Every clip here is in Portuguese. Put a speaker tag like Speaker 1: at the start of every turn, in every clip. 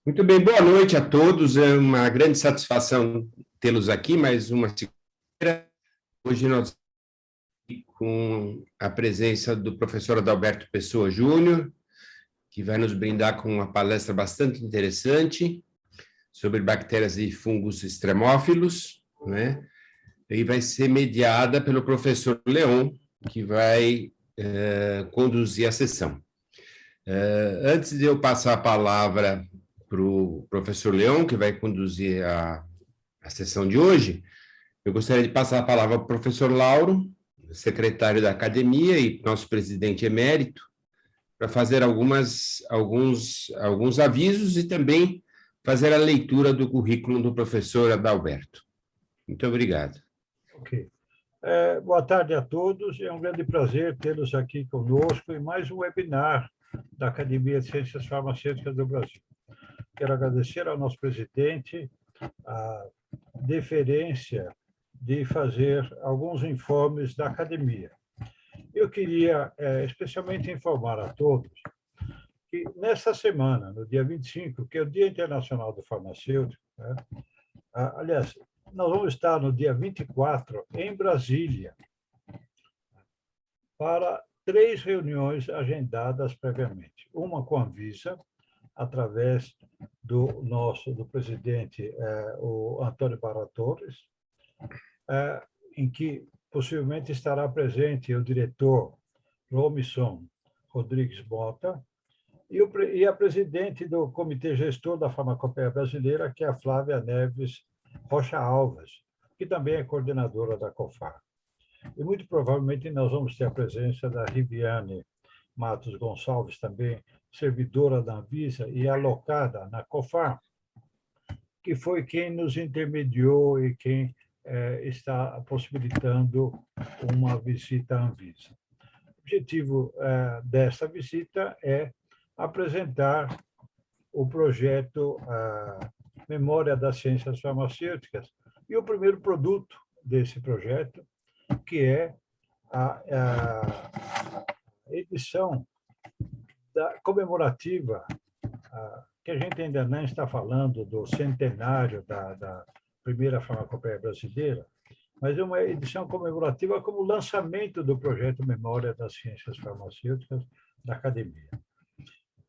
Speaker 1: Muito bem, boa noite a todos. É uma grande satisfação tê-los aqui, mais uma segunda. Hoje nós estamos com a presença do professor Adalberto Pessoa Júnior, que vai nos brindar com uma palestra bastante interessante sobre bactérias e fungos extremófilos, né? E vai ser mediada pelo professor Leon, que vai conduzir a sessão. Antes de eu passar a palavra para o professor Leon, que vai conduzir a sessão de hoje, eu gostaria de passar a palavra para o professor Lauro, secretário da academia e nosso presidente emérito, para fazer alguns avisos e também fazer a leitura do currículo do professor Adalberto. Muito obrigado.
Speaker 2: Ok. Boa tarde a todos. É um grande prazer tê-los aqui conosco em mais um webinar da Academia de Ciências Farmacêuticas do Brasil. Quero agradecer ao nosso presidente a deferência de fazer alguns informes da academia. Eu queria especialmente informar a todos que nesta semana, no dia 25, que é o Dia Internacional do Farmacêutico, né? Aliás, nós vamos estar no dia 24 em Brasília para 3 reuniões agendadas previamente. Uma com a Anvisa, através do presidente, o Antônio Barra Torres, em que possivelmente estará presente o diretor Romison Rodrigues Mota e a presidente do Comitê Gestor da Farmacopeia Brasileira, que é a Flávia Neves Rocha Alves, que também é coordenadora da COFAR. E muito provavelmente nós vamos ter a presença da Riviane Matos Gonçalves, também servidora da Anvisa e alocada na COFAR, que foi quem nos intermediou e quem está possibilitando uma visita à Anvisa. O objetivo dessa visita é apresentar o projeto Memória das Ciências Farmacêuticas e o primeiro produto desse projeto, que é a edição comemorativa, que a gente ainda não está falando do centenário da primeira farmacopeia brasileira, mas é uma edição comemorativa como lançamento do projeto Memória das Ciências Farmacêuticas da Academia.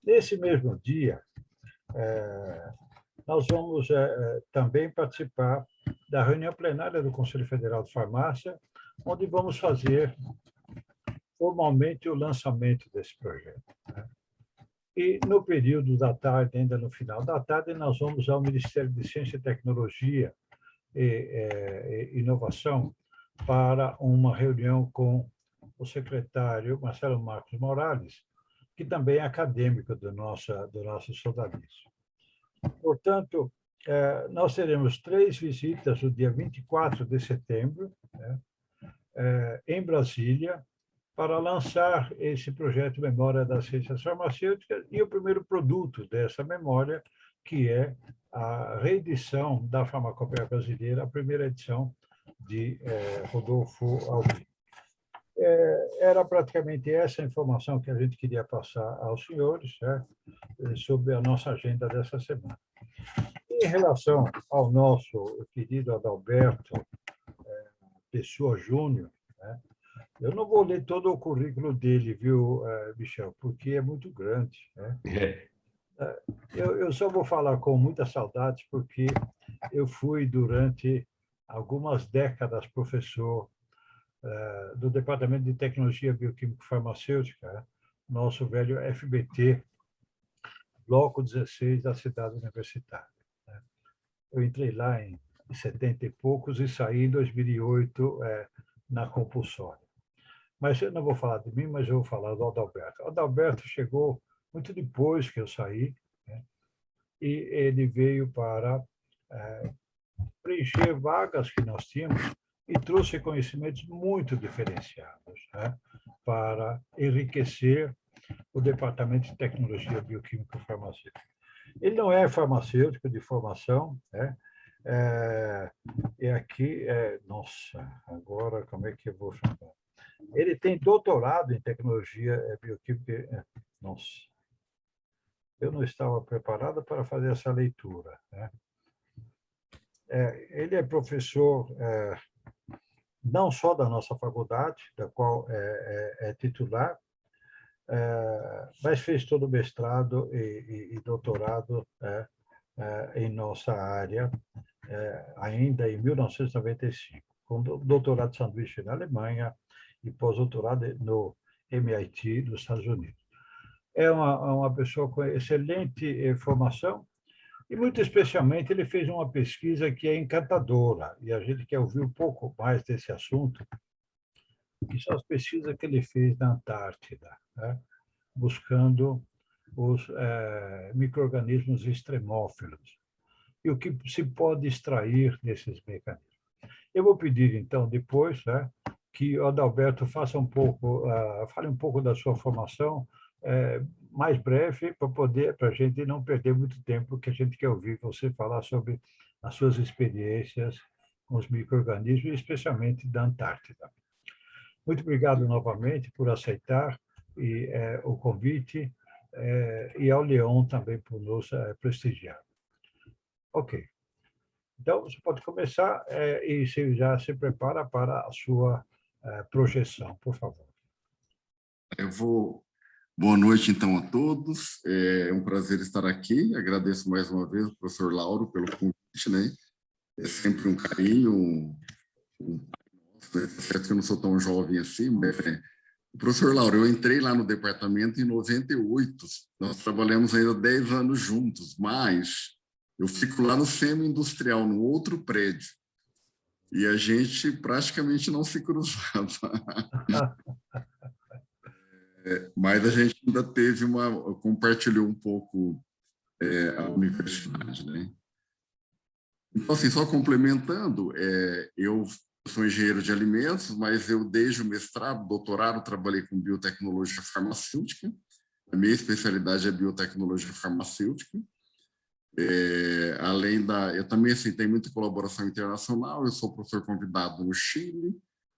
Speaker 2: Nesse mesmo dia, nós vamos também participar da reunião plenária do Conselho Federal de Farmácia, onde vamos fazer formalmente o lançamento desse projeto. E no período da tarde, ainda no final da tarde, nós vamos ao Ministério de Ciência e Tecnologia e Inovação para uma reunião com o secretário Marcelo Marcos Morales, que também é acadêmico do nosso soldadismo. Portanto, nós teremos 3 visitas no dia 24 de setembro, em Brasília, para lançar esse projeto Memória das Ciências Farmacêuticas e o primeiro produto dessa memória, que é a reedição da Farmacopeia Brasileira, a primeira edição de Rodolfo Alvim. Era praticamente essa informação que a gente queria passar aos senhores, sobre a nossa agenda dessa semana. Em relação ao nosso querido Adalberto Pessoa Júnior, eu não vou ler todo o currículo dele, viu, Michel, porque é muito grande. Eu só vou falar com muita saudade, porque eu fui, durante algumas décadas, professor do Departamento de Tecnologia Bioquímico-Farmacêutica, nosso velho FBT, Bloco 16 da cidade universitária. Eu entrei lá em 70 e poucos e saí em 2008 na compulsória. Mas eu não vou falar de mim, mas eu vou falar do Adalberto. O Adalberto chegou muito depois que eu saí, e ele veio para preencher vagas que nós tínhamos e trouxe conhecimentos muito diferenciados, para enriquecer o Departamento de Tecnologia Bioquímica e Farmacêutica. Ele não é farmacêutico de formação, e aqui, nossa, agora como é que eu vou chamar? Ele tem doutorado em tecnologia bioquímica, nossa, eu não estava preparado para fazer essa leitura, né? Ele é professor não só da nossa faculdade, da qual é titular, mas fez todo o mestrado e doutorado em nossa área, ainda em 1995, com doutorado de sanduíche na Alemanha e pós-doutorado no MIT, nos Estados Unidos. É uma pessoa com excelente formação e, muito especialmente, ele fez uma pesquisa que é encantadora, e a gente quer ouvir um pouco mais desse assunto, que são as pesquisas que ele fez na Antártida, né? Buscando os micro-organismos extremófilos e o que se pode extrair desses mecanismos. Eu vou pedir, então, depois, né, que o Adalberto faça fale um pouco da sua formação, mais breve, para a gente não perder muito tempo, que a gente quer ouvir você falar sobre as suas experiências com os micro-organismos, especialmente da Antártida. Muito obrigado novamente por aceitar o convite e ao Leon também por nos prestigiar. Ok. Então, você pode começar e já se prepara para a sua projeção, por favor.
Speaker 3: Boa noite, então, a todos. É um prazer estar aqui. Agradeço mais uma vez ao professor Lauro pelo convite, né? É sempre um carinho, né? Certo que eu não sou tão jovem assim, mas... Professor Lauro, eu entrei lá no departamento em 98. Nós trabalhamos ainda 10 anos juntos, mas eu fico lá no semi-industrial, no outro prédio. E a gente praticamente não se cruzava. Mas a gente ainda compartilhou um pouco a universidade, né? Então, assim, só complementando, eu sou engenheiro de alimentos, mas eu, desde o mestrado, doutorado, trabalhei com biotecnologia farmacêutica. A minha especialidade é biotecnologia farmacêutica. Eu também, assim, tenho muita colaboração internacional. Eu sou professor convidado no Chile,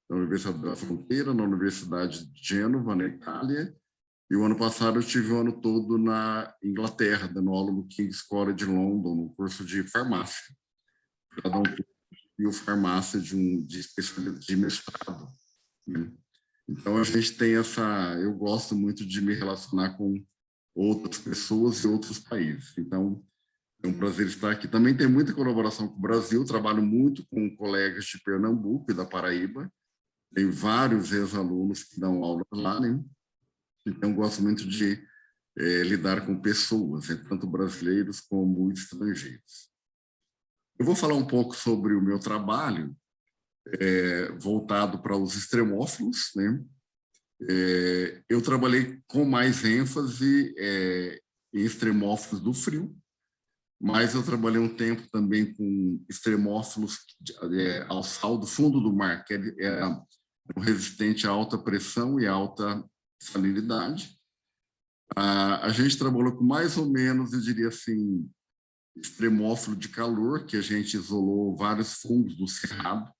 Speaker 3: na Universidade da Fronteira, na Universidade de Gênova, na Itália. E o ano passado eu tive o ano todo na Inglaterra, dando aula no King's College de London, no curso de farmácia. Para dar um curso de biofarmácia de especialidade de mestrado, né? Então, a gente tem eu gosto muito de me relacionar com outras pessoas e outros países. Então, é um prazer estar aqui. Também tem muita colaboração com o Brasil, trabalho muito com colegas de Pernambuco e da Paraíba. Tem vários ex-alunos que dão aula lá, né? Então, gosto muito de lidar com pessoas, tanto brasileiros como estrangeiros. Eu vou falar um pouco sobre o meu trabalho, voltado para os extremófilos, né? Eu trabalhei com mais ênfase em extremófilos do frio, mas eu trabalhei um tempo também com extremófilos ao sal do fundo do mar, que é resistente a alta pressão e alta salinidade. A gente trabalhou com mais ou menos, eu diria assim, extremófilo de calor, que a gente isolou vários fungos do cerrado,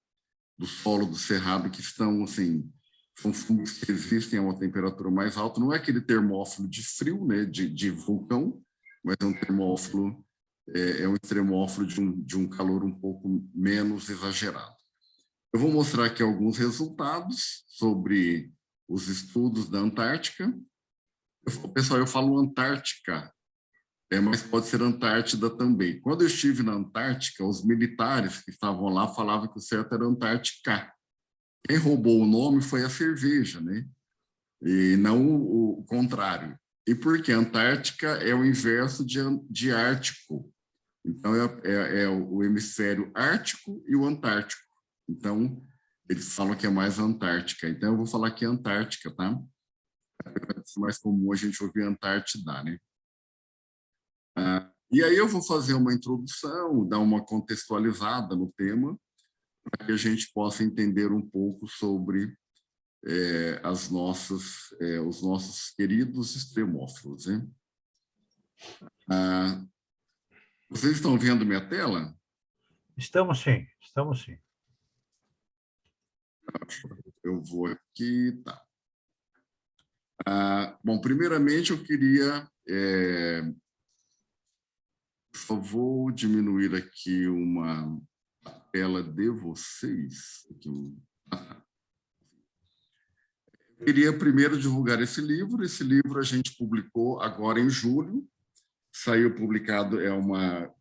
Speaker 3: do solo do cerrado, que estão, assim, são fungos que resistem a uma temperatura mais alta. Não é aquele termófilo de frio, né, de vulcão, mas é um termófilo, um extremófilo de um calor um pouco menos exagerado. Eu vou mostrar aqui alguns resultados sobre os estudos da Antártica. Pessoal, eu falo Antártica, mas pode ser Antártida também. Quando eu estive na Antártica, os militares que estavam lá falavam que o certo era Antártica. Quem roubou o nome foi a cerveja, né? E não o contrário. E por quê? Antártica é o inverso de Ártico. Então, é o hemisfério ártico e o antártico. Então, eles falam que é mais Antártica. Então, eu vou falar que é Antártica, tá? É mais comum a gente ouvir Antártida, né? E aí eu vou fazer uma introdução, dar uma contextualizada no tema, para que a gente possa entender um pouco sobre os nossos queridos extremófilos, né? Vocês estão vendo minha tela?
Speaker 2: Estamos sim, estamos sim.
Speaker 3: Eu vou aqui, tá. Bom, primeiramente eu queria Só vou diminuir aqui uma tela de vocês. Eu queria primeiro divulgar esse livro. Esse livro a gente publicou agora em julho. Saiu publicado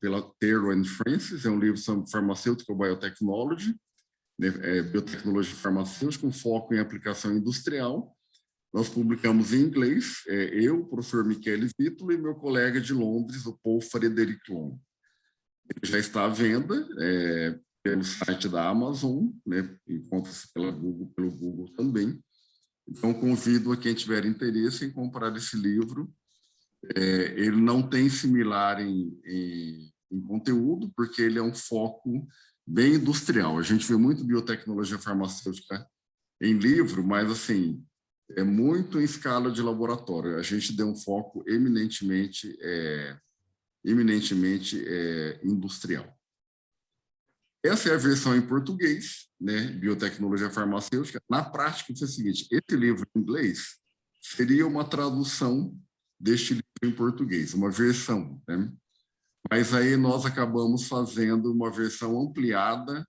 Speaker 3: pela Taylor & Francis, é um livro sobre Pharmaceutical Biotechnology, biotecnologia farmacêutica, com foco em aplicação industrial. Nós publicamos em inglês, eu, o professor Michele Vítolo, e meu colega de Londres, o Paul Frederick Long. Ele já está à venda pelo site da Amazon, né? Encontra-se pelo Google também. Então, convido a quem tiver interesse em comprar esse livro. Ele não tem similar em conteúdo, porque ele é um foco bem industrial. A gente vê muito biotecnologia farmacêutica em livro, mas, assim, é muito em escala de laboratório. A gente deu um foco eminentemente industrial. Essa é a versão em português, né? Biotecnologia farmacêutica. Na prática, é o seguinte: esse livro em inglês seria uma tradução deste livro em português, uma versão, né? Mas aí nós acabamos fazendo uma versão ampliada,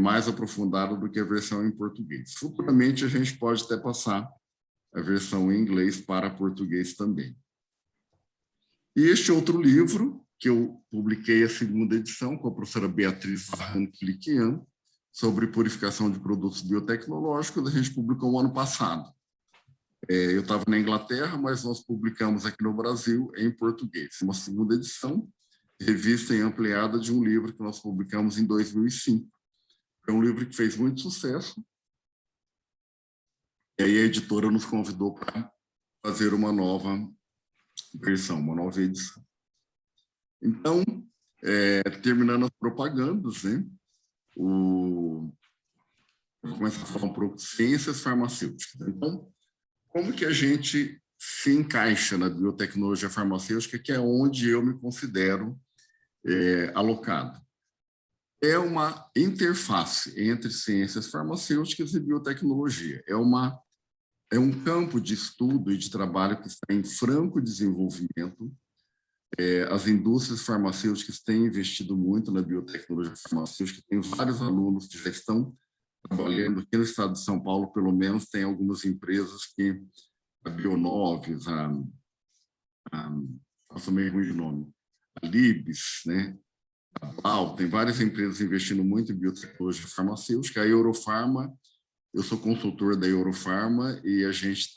Speaker 3: mais aprofundada do que a versão em português. Futuramente, a gente pode até passar a versão em inglês para português também. E este outro livro, que eu publiquei a segunda edição com a professora Beatriz Van-Cliquian, sobre purificação de produtos biotecnológicos, a gente publicou no ano passado. Eu estava na Inglaterra, mas nós publicamos aqui no Brasil em português. Uma segunda edição, revista ampliada de um livro que nós publicamos em 2005. É um livro que fez muito sucesso. E aí a editora nos convidou para fazer uma nova versão, uma nova edição. Então, terminando as propagandas, né? Vou começar a falar um pouco de ciências farmacêuticas. Então, como que a gente se encaixa na biotecnologia farmacêutica, que é onde eu me considero alocado? É uma interface entre ciências farmacêuticas e biotecnologia. É um campo de estudo e de trabalho que está em franco desenvolvimento. As indústrias farmacêuticas têm investido muito na biotecnologia farmacêutica. Tem vários alunos que já estão trabalhando aqui no estado de São Paulo, pelo menos tem algumas empresas que a Bionovis, faço meio ruim de nome, a Libs, né? A Blau, tem várias empresas investindo muito em biotecnologia farmacêutica. A Eurofarma, eu sou consultor da Eurofarma e a gente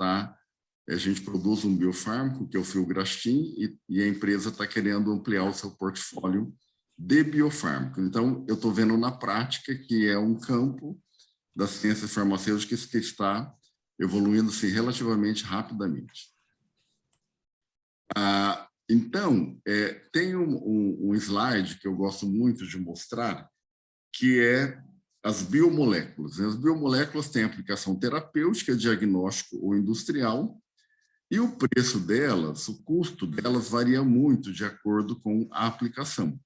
Speaker 3: produz um biofármaco, que é o Filgrastim, e a empresa está querendo ampliar o seu portfólio de biofármaco. Então, eu estou vendo na prática que é um campo das ciências farmacêuticas que está evoluindo-se relativamente rapidamente. Então, tem um slide que eu gosto muito de mostrar, que é as biomoléculas. As biomoléculas têm aplicação terapêutica, diagnóstico ou industrial, e o preço delas, o custo delas varia muito de acordo com a aplicação.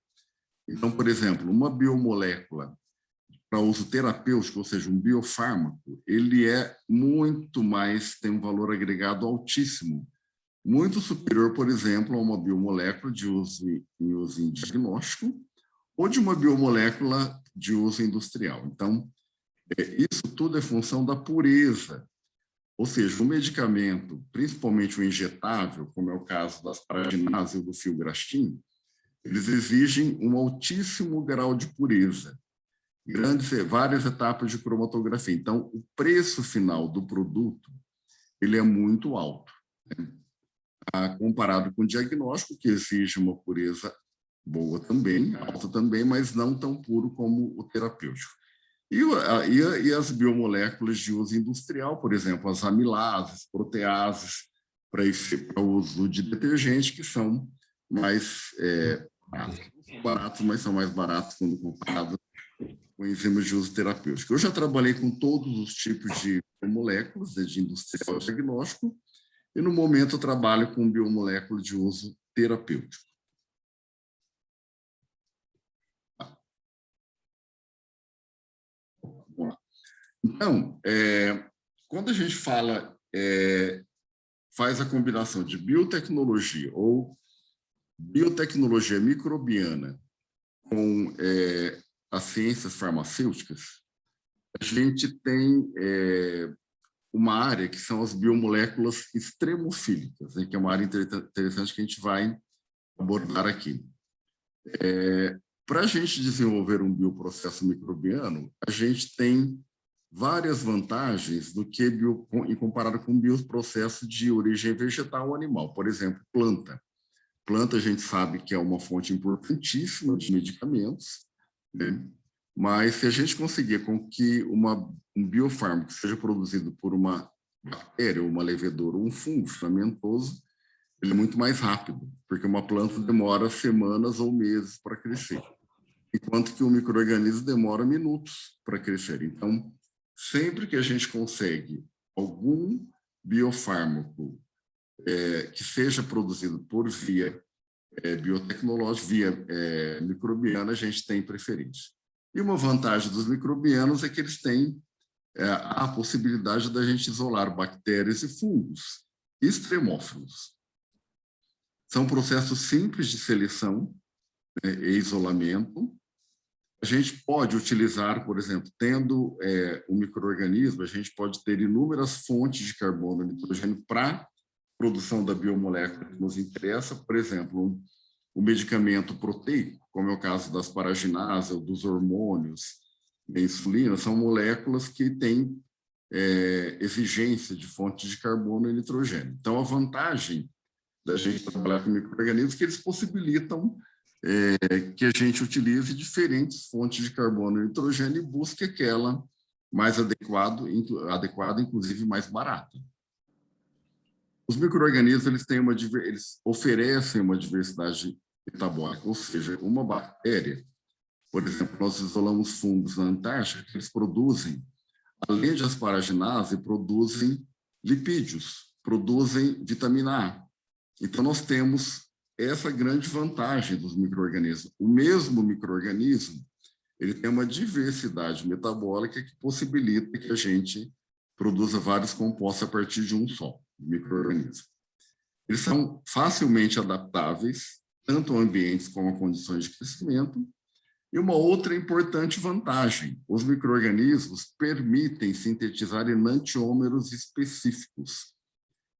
Speaker 3: Então, por exemplo, uma biomolécula para uso terapêutico, ou seja, um biofármaco, ele é muito mais, tem um valor agregado altíssimo, muito superior, por exemplo, a uma biomolécula de uso em diagnóstico ou de uma biomolécula de uso industrial. Então, isso tudo é função da pureza. Ou seja, o medicamento, principalmente o injetável, como é o caso das paraginase e do Filgrastim, eles exigem um altíssimo grau de pureza, várias etapas de cromatografia. Então, o preço final do produto ele é muito alto, né? Comparado com o diagnóstico, que exige uma pureza boa também, alta também, mas não tão puro como o terapêutico. E as biomoléculas de uso industrial, por exemplo, as amilases, proteases, para o uso de detergente, que são mais baratos, mas são mais baratos quando comparados com enzimas de uso terapêutico. Eu já trabalhei com todos os tipos de biomoléculas, desde industrial e diagnóstico, e no momento eu trabalho com biomolécula de uso terapêutico. Então, quando a gente fala, faz a combinação de biotecnologia ou biotecnologia microbiana com as ciências farmacêuticas, a gente tem uma área que são as biomoléculas extremofílicas, né, que é uma área interessante que a gente vai abordar aqui. Para a gente desenvolver um bioprocesso microbiano, a gente tem várias vantagens do que em comparado com bioprocesso de origem vegetal ou animal. Por exemplo, planta. Planta a gente sabe que é uma fonte importantíssima de medicamentos, né? Mas se a gente conseguir com que um biofármaco seja produzido por uma bactéria, uma levedora ou um fungo filamentoso, ele é muito mais rápido, porque uma planta demora semanas ou meses para crescer, enquanto que um micro-organismo demora minutos para crescer. Então, sempre que a gente consegue algum biofármaco que seja produzido por via biotecnológica, via microbiana, a gente tem preferência. E uma vantagem dos microbianos é que eles têm a possibilidade da gente isolar bactérias e fungos extremófilos. São processos simples de seleção, né, e isolamento. A gente pode utilizar, por exemplo, tendo um micro-organismo, a gente pode ter inúmeras fontes de carbono e nitrogênio para produção da biomolécula que nos interessa. Por exemplo, o medicamento proteico, como é o caso das paraginases ou dos hormônios, da insulina, são moléculas que têm exigência de fontes de carbono e nitrogênio. Então, a vantagem da gente trabalhar com micro-organismos é que eles possibilitam que a gente utilize diferentes fontes de carbono e nitrogênio e busque aquela mais adequada, inclusive mais barata. Os micro-organismos eles oferecem uma diversidade metabólica, ou seja, uma bactéria, por exemplo, nós isolamos fungos na Antártica, que eles produzem, além de asparaginases, produzem lipídios, produzem vitamina A. Então, nós temos essa grande vantagem dos micro-organismos. O mesmo micro-organismo, ele tem uma diversidade metabólica que possibilita que a gente produza vários compostos a partir de um só micro-organismo. Eles são facilmente adaptáveis, tanto a ambientes como a condições de crescimento. E uma outra importante vantagem, os micro-organismos permitem sintetizar enantiômeros específicos.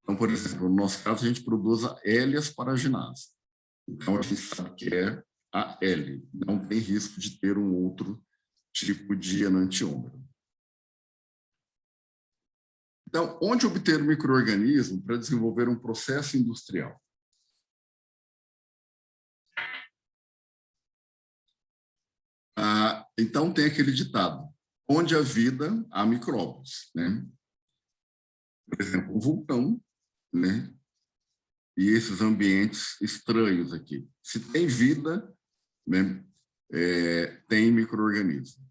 Speaker 3: Então, por exemplo, no nosso caso, a gente produz a L-asparaginase. Então, a gente sabe que é a L, não tem risco de ter um outro tipo de enantiômero. Então, onde obter o micro-organismo para desenvolver um processo industrial? Então, tem aquele ditado, onde há vida, há micróbios, né? Por exemplo, um vulcão, né? E esses ambientes estranhos aqui. Se tem vida, né? Tem micro-organismo.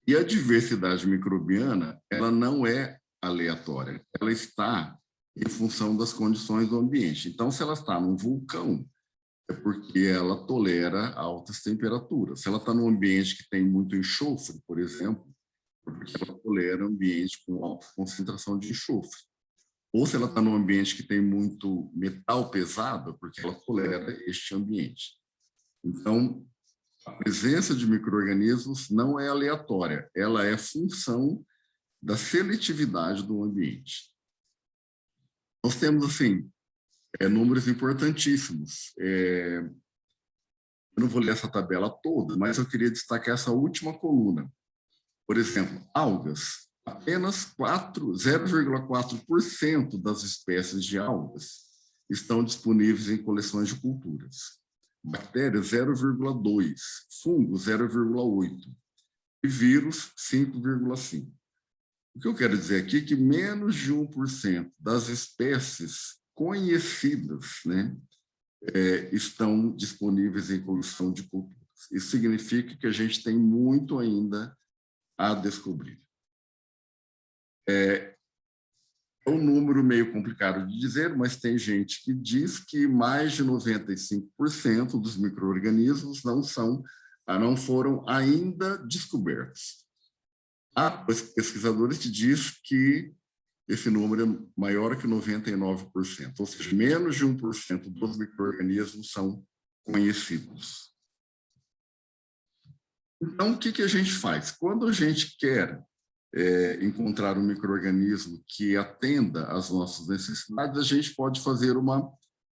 Speaker 3: E a diversidade microbiana, ela não é aleatória, ela está em função das condições do ambiente. Então, se ela está num vulcão, é porque ela tolera altas temperaturas. Se ela está num ambiente que tem muito enxofre, por exemplo, é porque ela tolera ambiente com alta concentração de enxofre. Ou se ela está num ambiente que tem muito metal pesado, é porque ela tolera este ambiente. Então, a presença de micro-organismos não é aleatória, ela é função da seletividade do ambiente. Nós temos, assim, números importantíssimos. Eu não vou ler essa tabela toda, mas eu queria destacar essa última coluna. Por exemplo, algas. Apenas 0,4% das espécies de algas estão disponíveis em coleções de culturas. Bactérias, 0,2%. Fungos, 0,8%. E vírus, 5,5%. O que eu quero dizer aqui é que menos de 1% das espécies conhecidas, né, estão disponíveis em coleção de culturas. Isso significa que a gente tem muito ainda a descobrir. É um número meio complicado de dizer, mas tem gente que diz que mais de 95% dos micro-organismos não foram ainda descobertos. Há pesquisadores que dizem que esse número é maior que 99%, ou seja, menos de 1% dos micro-organismos são conhecidos. Então, o que a gente faz? Quando a gente quer encontrar um micro-organismo que atenda às nossas necessidades, a gente pode fazer uma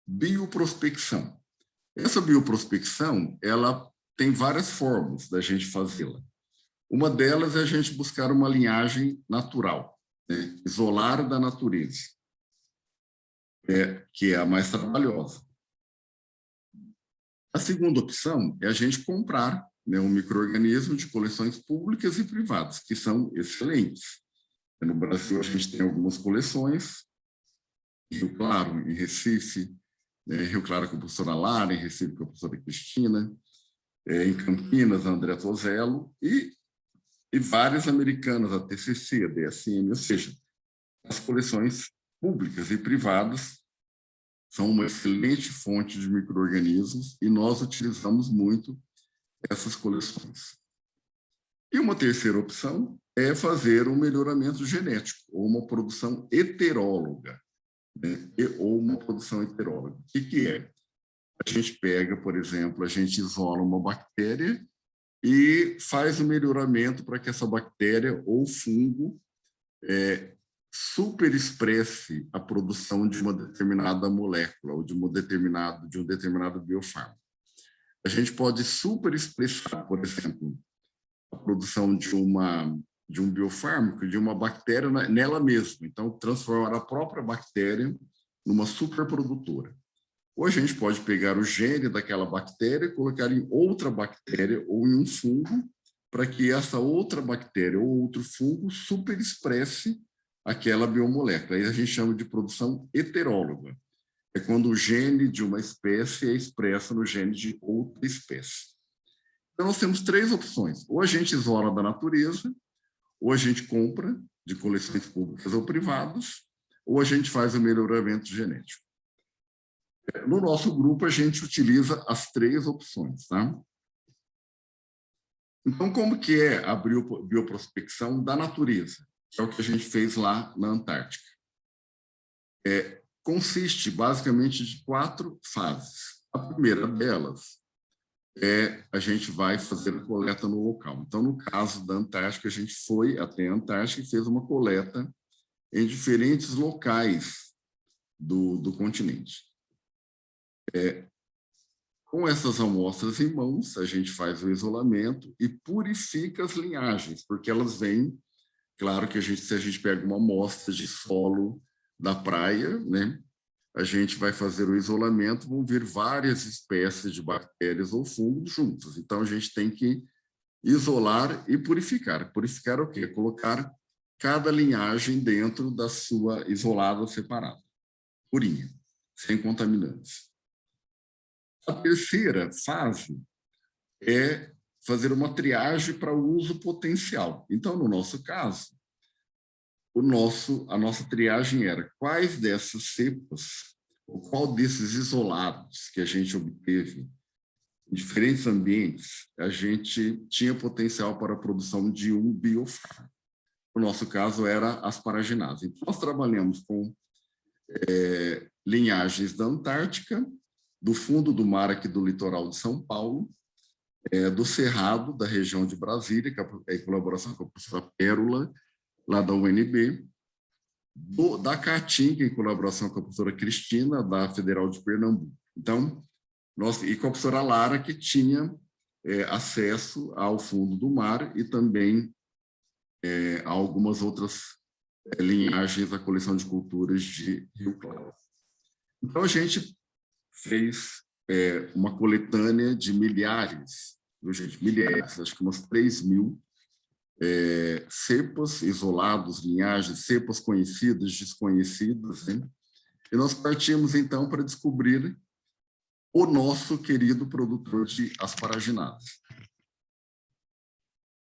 Speaker 3: bioprospecção. Essa bioprospecção, ela tem várias formas da gente fazê-la. Uma delas é a gente buscar uma linhagem natural, né? Isolar da natureza, que é a mais trabalhosa. A segunda opção é a gente comprar, né, um micro-organismo de coleções públicas e privadas, que são excelentes. No Brasil, a gente tem algumas coleções, em Rio Claro, em Recife, Rio Claro com a professora Lara, em Recife com a professora Cristina, em Campinas, a André Tozello, e várias americanas, a TCC, a DSM, ou seja, as coleções públicas e privadas são uma excelente fonte de micro-organismos e nós utilizamos muito essas coleções. E uma terceira opção é fazer um melhoramento genético, ou uma produção heteróloga, né? Ou uma produção heteróloga. O que é? A gente pega, por exemplo, a gente isola uma bactéria e faz o melhoramento para que essa bactéria ou fungo superexpresse a produção de uma determinada molécula ou de um determinado biofármaco. A gente pode superexpressar, por exemplo, a produção de um biofármaco, de uma bactéria nela mesma. Então, transformar a própria bactéria numa superprodutora. Ou a gente pode pegar o gene daquela bactéria e colocar em outra bactéria ou em um fungo, para que essa outra bactéria ou outro fungo superexpresse aquela biomolécula. Aí a gente chama de produção heteróloga. É quando o gene de uma espécie é expresso no gene de outra espécie. Então, nós temos três opções. Ou a gente isola da natureza, ou a gente compra de coleções públicas ou privadas, ou a gente faz o melhoramento genético. No nosso grupo, a gente utiliza as três opções, tá? Então, como que é a bioprospecção da natureza? Que é o que a gente fez lá na Antártica. Consiste, basicamente, de 4 fases. A primeira delas a gente vai fazer a coleta no local. Então, no caso da Antártica, a gente foi até a Antártica e fez uma coleta em diferentes locais do continente. Com essas amostras em mãos, a gente faz o isolamento e purifica as linhagens, porque elas vêm, claro que se a gente pega uma amostra de solo da praia, né, a gente vai fazer o isolamento, vão vir várias espécies de bactérias ou fungos juntos. Então, a gente tem que isolar e purificar. Purificar o quê? Colocar cada linhagem dentro da sua isolada separada, purinha, sem contaminantes. A terceira fase é fazer uma triagem para o uso potencial. Então, no nosso caso, a nossa triagem era quais dessas cepas, ou qual desses isolados que a gente obteve em diferentes ambientes, a gente tinha potencial para a produção de um biofármaco. No nosso caso, era asparaginases. Então, nós trabalhamos com linhagens da Antártica, do fundo do mar aqui do litoral de São Paulo, do Cerrado, da região de Brasília, que é em colaboração com a professora Pérola, lá da UNB, da Caatinga, em colaboração com a professora Cristina, da Federal de Pernambuco. Então, e com a professora Lara, que tinha acesso ao fundo do mar e também a algumas outras linhagens da coleção de culturas de Rio Claro. Então, a gente fez uma coletânea de milhares, acho que umas 3.000 cepas isolados, linhagens, cepas conhecidas, desconhecidas, né? E nós partimos, então, para descobrir o nosso querido produtor de asparaginases.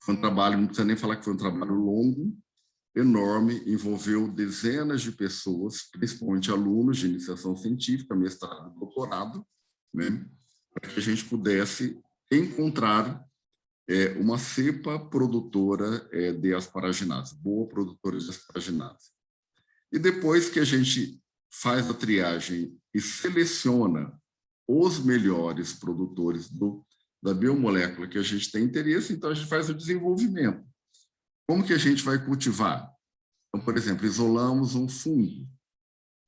Speaker 3: Foi um trabalho, não precisa nem falar que foi um trabalho longo, enorme, envolveu dezenas de pessoas, principalmente alunos de iniciação científica, mestrado e doutorado, né, para que a gente pudesse encontrar uma cepa produtora de asparaginases, boa produtora de asparaginases. E depois que a gente faz a triagem e seleciona os melhores produtores da biomolécula que a gente tem interesse, então a gente faz o desenvolvimento. Como que a gente vai cultivar? Então, por exemplo, isolamos um fungo.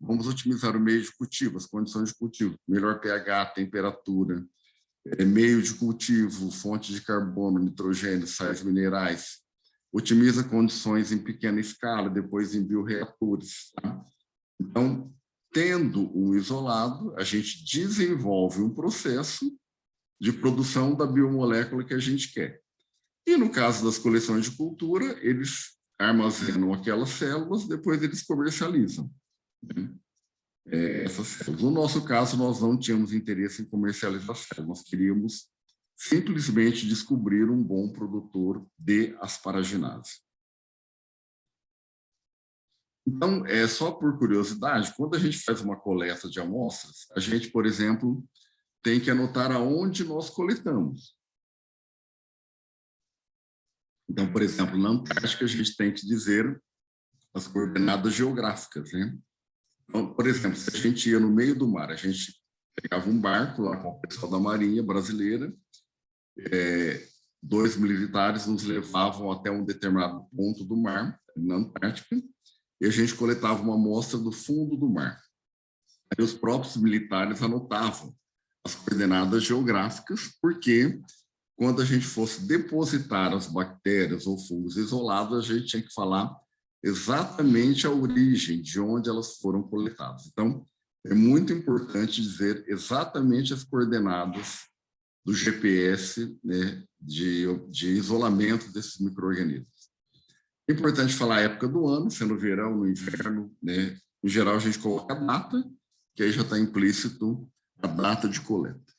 Speaker 3: Vamos otimizar o meio de cultivo, as condições de cultivo, melhor pH, temperatura, meio de cultivo, fonte de carbono, nitrogênio, sais minerais. Otimiza condições em pequena escala, depois em bioreatores. Tá? Então, tendo um isolado, a gente desenvolve um processo de produção da biomolécula que a gente quer. E no caso das coleções de cultura, eles armazenam aquelas células, depois eles comercializam. Essas células. No nosso caso, nós não tínhamos interesse em comercializar células, nós queríamos simplesmente descobrir um bom produtor de asparaginase. Então, só por curiosidade, quando a gente faz uma coleta de amostras, a gente, por exemplo, tem que anotar aonde nós coletamos. Então, por exemplo, na Antártica, a gente tem que dizer as coordenadas geográficas, né? Então, por exemplo, se a gente ia no meio do mar, a gente pegava um barco lá com o pessoal da Marinha brasileira, 2 militares nos levavam até um determinado ponto do mar, na Antártica, e a gente coletava uma amostra do fundo do mar. Aí os próprios militares anotavam as coordenadas geográficas, porque quando a gente fosse depositar as bactérias ou fungos isolados, a gente tinha que falar exatamente a origem de onde elas foram coletadas. Então, é muito importante dizer exatamente as coordenadas do GPS, né, de isolamento desses micro-organismos. É importante falar a época do ano, se é no verão, no inverno, né? Em geral, a gente coloca a data, que aí já está implícito a data de coleta.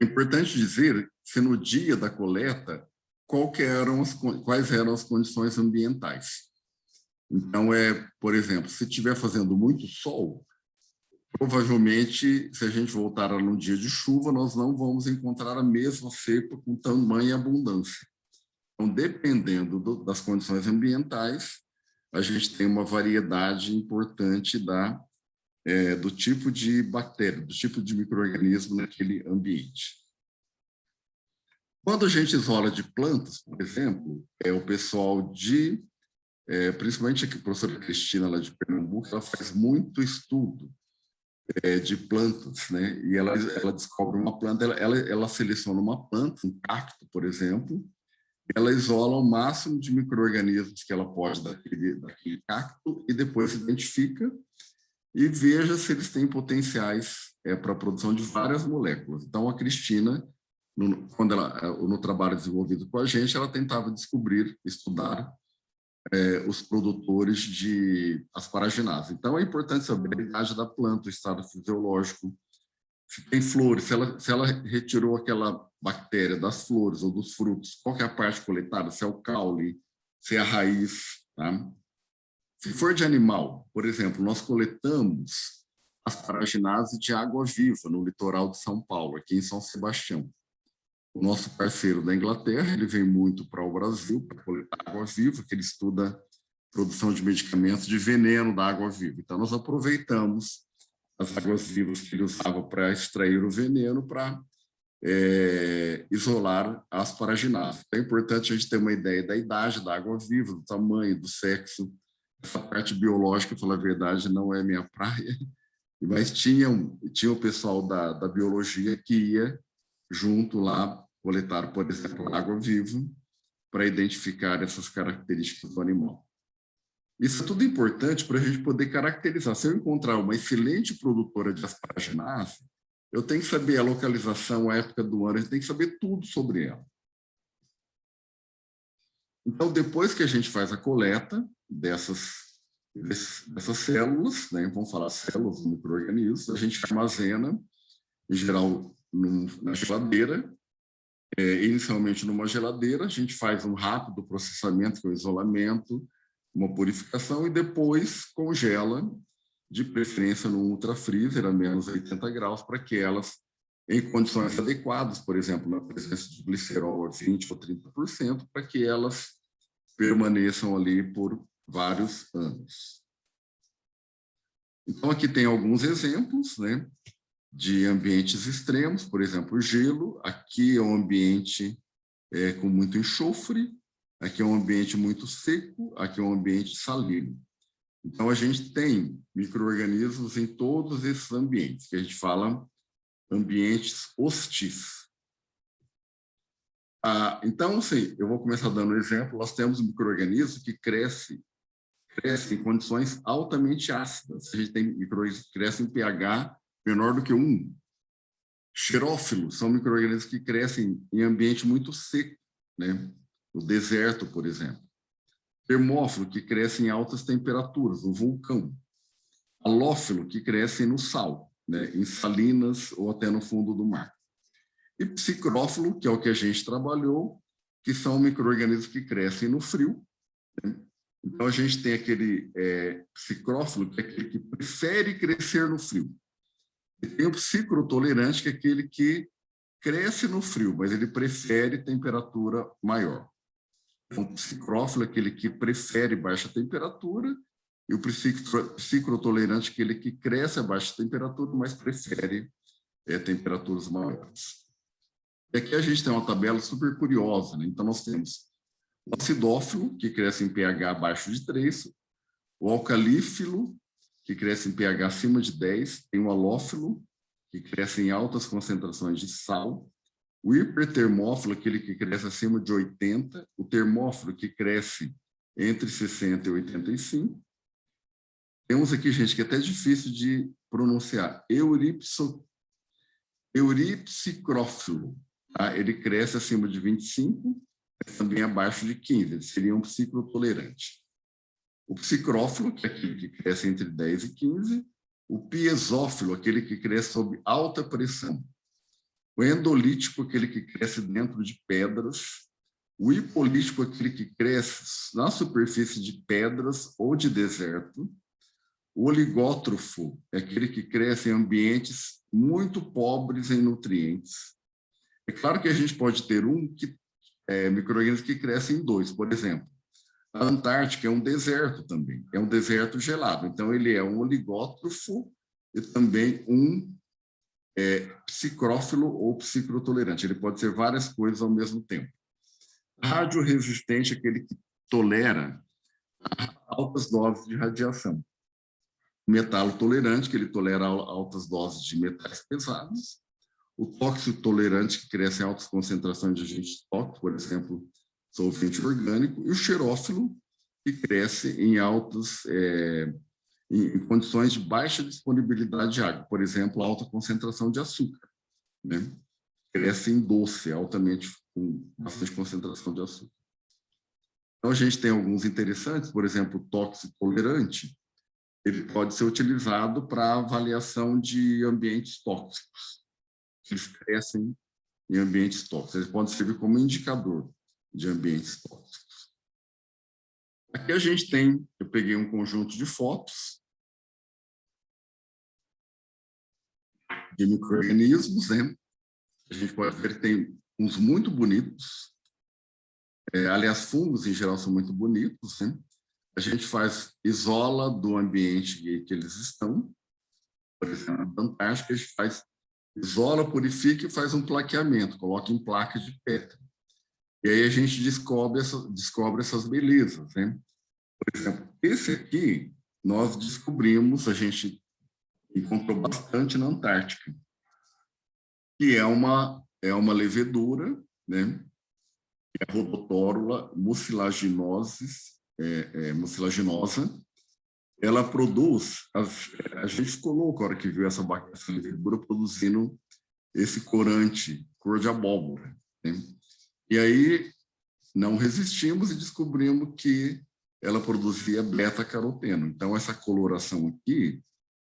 Speaker 3: É importante dizer se no dia da coleta, quais eram as condições ambientais. Então, por exemplo, se estiver fazendo muito sol, provavelmente, se a gente voltar num dia de chuva, nós não vamos encontrar a mesma cepa com tamanha abundância. Então, dependendo das condições ambientais, a gente tem uma variedade importante do tipo de bactéria, do tipo de micro-organismo naquele ambiente. Quando a gente isola de plantas, por exemplo, o pessoal principalmente aqui, a professora Cristina, lá de Pernambuco, ela faz muito estudo de plantas, né? E ela descobre uma planta, ela seleciona uma planta, um cacto, por exemplo, ela isola o máximo de micro-organismos que ela pode daquele cacto e depois identifica e veja se eles têm potenciais para a produção de várias moléculas. Então, a Cristina, no trabalho desenvolvido com a gente, ela tentava estudar os produtores de asparaginase. Então, é importante saber a idade da planta, o estado fisiológico, se tem flores, se ela retirou aquela bactéria das flores ou dos frutos, qual que é a parte coletada, se é o caule, se é a raiz. Tá? Se for de animal, por exemplo, nós coletamos asparaginase de água-viva no litoral de São Paulo, aqui em São Sebastião. O nosso parceiro da Inglaterra, ele vem muito para o Brasil para coletar água-viva, que ele estuda produção de medicamentos de veneno da água-viva. Então, nós aproveitamos as águas-vivas que ele usava para extrair o veneno para isolar a asparaginase. É importante a gente ter uma ideia da idade da água-viva, do tamanho, do sexo. Essa parte biológica, para falar a verdade, não é minha praia, mas tinha o pessoal da biologia que ia junto lá coletar, por exemplo, água-viva para identificar essas características do animal. Isso é tudo importante para a gente poder caracterizar. Se eu encontrar uma excelente produtora de asparaginase, eu tenho que saber a localização, a época do ano, a gente tem que saber tudo sobre ela. Então, depois que a gente faz a coleta dessas células, né, vamos falar células, micro-organismos, a gente armazena, em geral, na geladeira, inicialmente numa geladeira, a gente faz um rápido processamento, que é o isolamento, uma purificação, e depois congela, de preferência no ultrafreezer, a menos 80 graus, para que elas, em condições adequadas, por exemplo, na presença de glicerol a 20% ou 30%, para que elas permaneçam ali por vários anos. Então, aqui tem alguns exemplos, né, de ambientes extremos, por exemplo, o gelo. Aqui é um ambiente com muito enxofre, aqui é um ambiente muito seco, aqui é um ambiente salino. Então, a gente tem micro-organismos em todos esses ambientes, que a gente fala ambientes hostis. Então, assim, eu vou começar dando um exemplo. Nós temos micro-organismos que crescem em condições altamente ácidas. A gente tem micro-organismos que crescem em pH menor do que 1. Xerófilos são micro-organismos que crescem em ambiente muito seco, né? No deserto, por exemplo. Termófilo, que cresce em altas temperaturas, no vulcão. Halófilo, que cresce no sal, né? Em salinas ou até no fundo do mar. E psicrófilo, que é o que a gente trabalhou, que são micro-organismos que crescem no frio, né? Então, a gente tem aquele psicrófilo, que é aquele que prefere crescer no frio. E tem o psicrotolerante, que é aquele que cresce no frio, mas ele prefere temperatura maior. Então, o psicrófilo é aquele que prefere baixa temperatura, e o psicrotolerante é aquele que cresce a baixa temperatura, mas prefere temperaturas maiores. E aqui a gente tem uma tabela super curiosa, né? Então, nós temos o acidófilo, que cresce em pH abaixo de 3, o alcalífilo, que cresce em pH acima de 10, tem o halófilo, que cresce em altas concentrações de sal, o hipertermófilo, aquele que cresce acima de 80, o termófilo, que cresce entre 60 e 85. Temos aqui, gente, que é até difícil de pronunciar, euripsicrófilo, tá? Ele cresce acima de 25, mas também abaixo de 15, ele seria um psicrotolerante. O psicrófilo, que é aquele que cresce entre 10 e 15, o piezófilo, aquele que cresce sob alta pressão, o endolítico, aquele que cresce dentro de pedras, o hipolítico, aquele que cresce na superfície de pedras ou de deserto, o oligótrofo é aquele que cresce em ambientes muito pobres em nutrientes. É claro que a gente pode ter micro-organismos que crescem em 2, por exemplo. A Antártica é um deserto também, é um deserto gelado. Então, ele é um oligótrofo e também um psicrófilo ou psicrotolerante. Ele pode ser várias coisas ao mesmo tempo. Radioresistente é aquele que tolera altas doses de radiação. Metalo tolerante, que ele tolera altas doses de metais pesados. O tóxico tolerante, que cresce em altas concentrações de agentes tóxicos, por exemplo, solvente orgânico, e o xerófilo, que cresce em em condições de baixa disponibilidade de água, por exemplo, alta concentração de açúcar, né? Cresce em doce, altamente, com bastante concentração de açúcar. Então, a gente tem alguns interessantes, por exemplo, o tóxico tolerante, ele pode ser utilizado para avaliação de ambientes tóxicos. Eles crescem em ambientes tóxicos, eles podem servir como indicador de ambientes tóxicos. Aqui a gente tem, eu peguei um conjunto de fotos de micro-organismos, né? A gente pode ver que tem uns muito bonitos, aliás, fungos em geral são muito bonitos, né? A gente isola do ambiente que eles estão, por exemplo, na Antártica, a gente isola, purifica e faz um plaqueamento, coloca em placas de Petri. E aí a gente descobre essas belezas, né? Por exemplo, esse aqui, nós descobrimos, a gente encontrou bastante na Antártica, que é uma levedura, né? É a Rhodotórula mucilaginosa. Ela produz, a gente colocou, a hora que viu essa levedura produzindo esse corante, cor de abóbora, né? E aí não resistimos e descobrimos que ela produzia beta-caroteno. Então, essa coloração aqui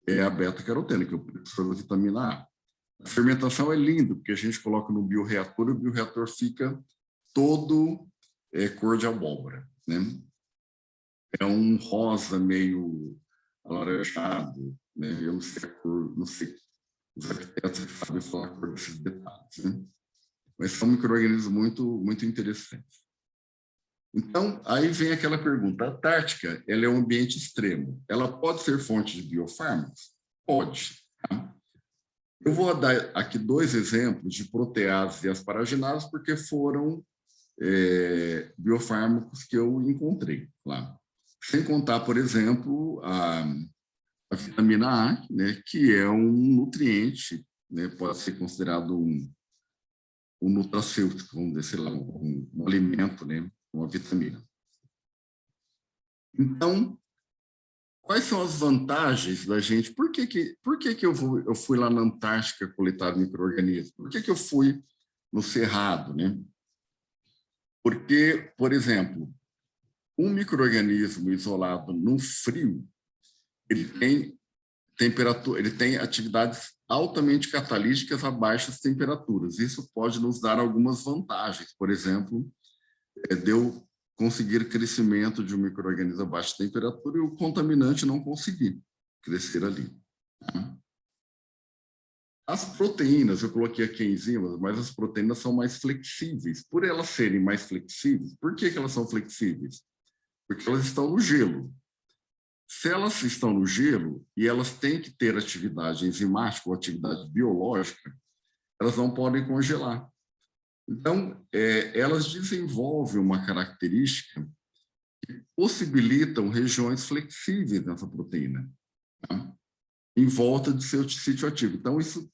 Speaker 3: é a beta-caroteno, que é o precursor da vitamina A. A fermentação é linda, porque a gente coloca no bioreator e o bioreator fica todo cor de abóbora, né? É um rosa meio alaranjado, né? Eu não sei a cor, não sei. Os arquitetos sabem falar a cor desses detalhes, né? Mas são micro-organismos muito, muito interessantes. Então, aí vem aquela pergunta, a Antártica, ela é um ambiente extremo, ela pode ser fonte de biofármacos? Pode. Tá? Eu vou dar aqui 2 exemplos de proteases e asparaginases, porque foram biofármacos que eu encontrei lá. Sem contar, por exemplo, a vitamina A, né, que é um nutriente, né, pode ser considerado um nutracêutico, vamos dizer, sei lá, um alimento, né, uma vitamina. Então, quais são as vantagens da gente? Por que eu fui lá na Antártica coletar micro-organismos? Por que eu fui no Cerrado, né? Porque, por exemplo, um micro-organismo isolado no frio, ele tem temperatura, ele tem atividades altamente catalíticas a baixas temperaturas. Isso pode nos dar algumas vantagens. Por exemplo, de eu conseguir crescimento de um micro-organismo a baixa temperatura e o contaminante não conseguir crescer ali. As proteínas, eu coloquei aqui enzimas, mas as proteínas são mais flexíveis. Por elas serem mais flexíveis, por que elas são flexíveis? Porque elas estão no gelo. Se elas estão no gelo e elas têm que ter atividade enzimática ou atividade biológica, elas não podem congelar. Então, elas desenvolvem uma característica que possibilitam regiões flexíveis nessa proteína, tá? Em volta de seu sítio ativo. Então, isso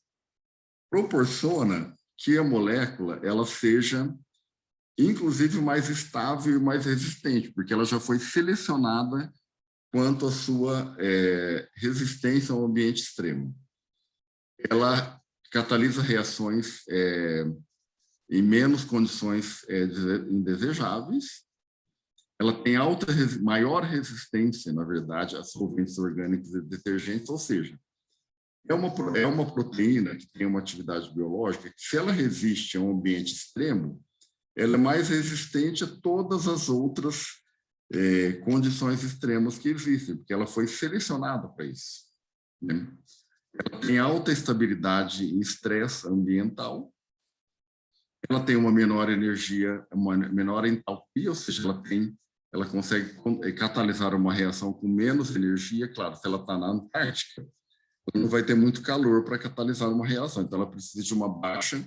Speaker 3: proporciona que a molécula ela seja, inclusive, mais estável e mais resistente, porque ela já foi selecionada quanto à sua resistência ao ambiente extremo. Ela catalisa reações em menos condições indesejáveis. Ela tem maior resistência, na verdade, a solventes orgânicos e detergentes, ou seja, é uma proteína que tem uma atividade biológica que, se ela resiste a um ambiente extremo, ela é mais resistente a todas as outras condições extremas que existem, porque ela foi selecionada para isso, né? Ela tem alta estabilidade em estresse ambiental, ela tem uma menor energia, uma menor entalpia, ou seja, ela consegue catalisar uma reação com menos energia. Claro, se ela está na Antártica, ela não vai ter muito calor para catalisar uma reação, então ela precisa de uma baixa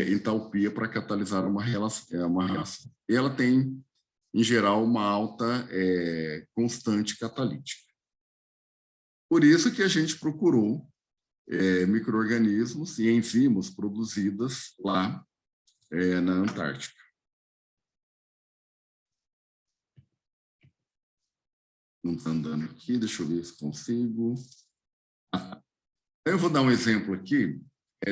Speaker 3: entalpia para catalisar uma reação. E ela tem, em geral, uma alta constante catalítica. Por isso que a gente procurou micro-organismos e enzimas produzidas lá na Antártica. Não está andando aqui, deixa eu ver se consigo. Eu vou dar um exemplo aqui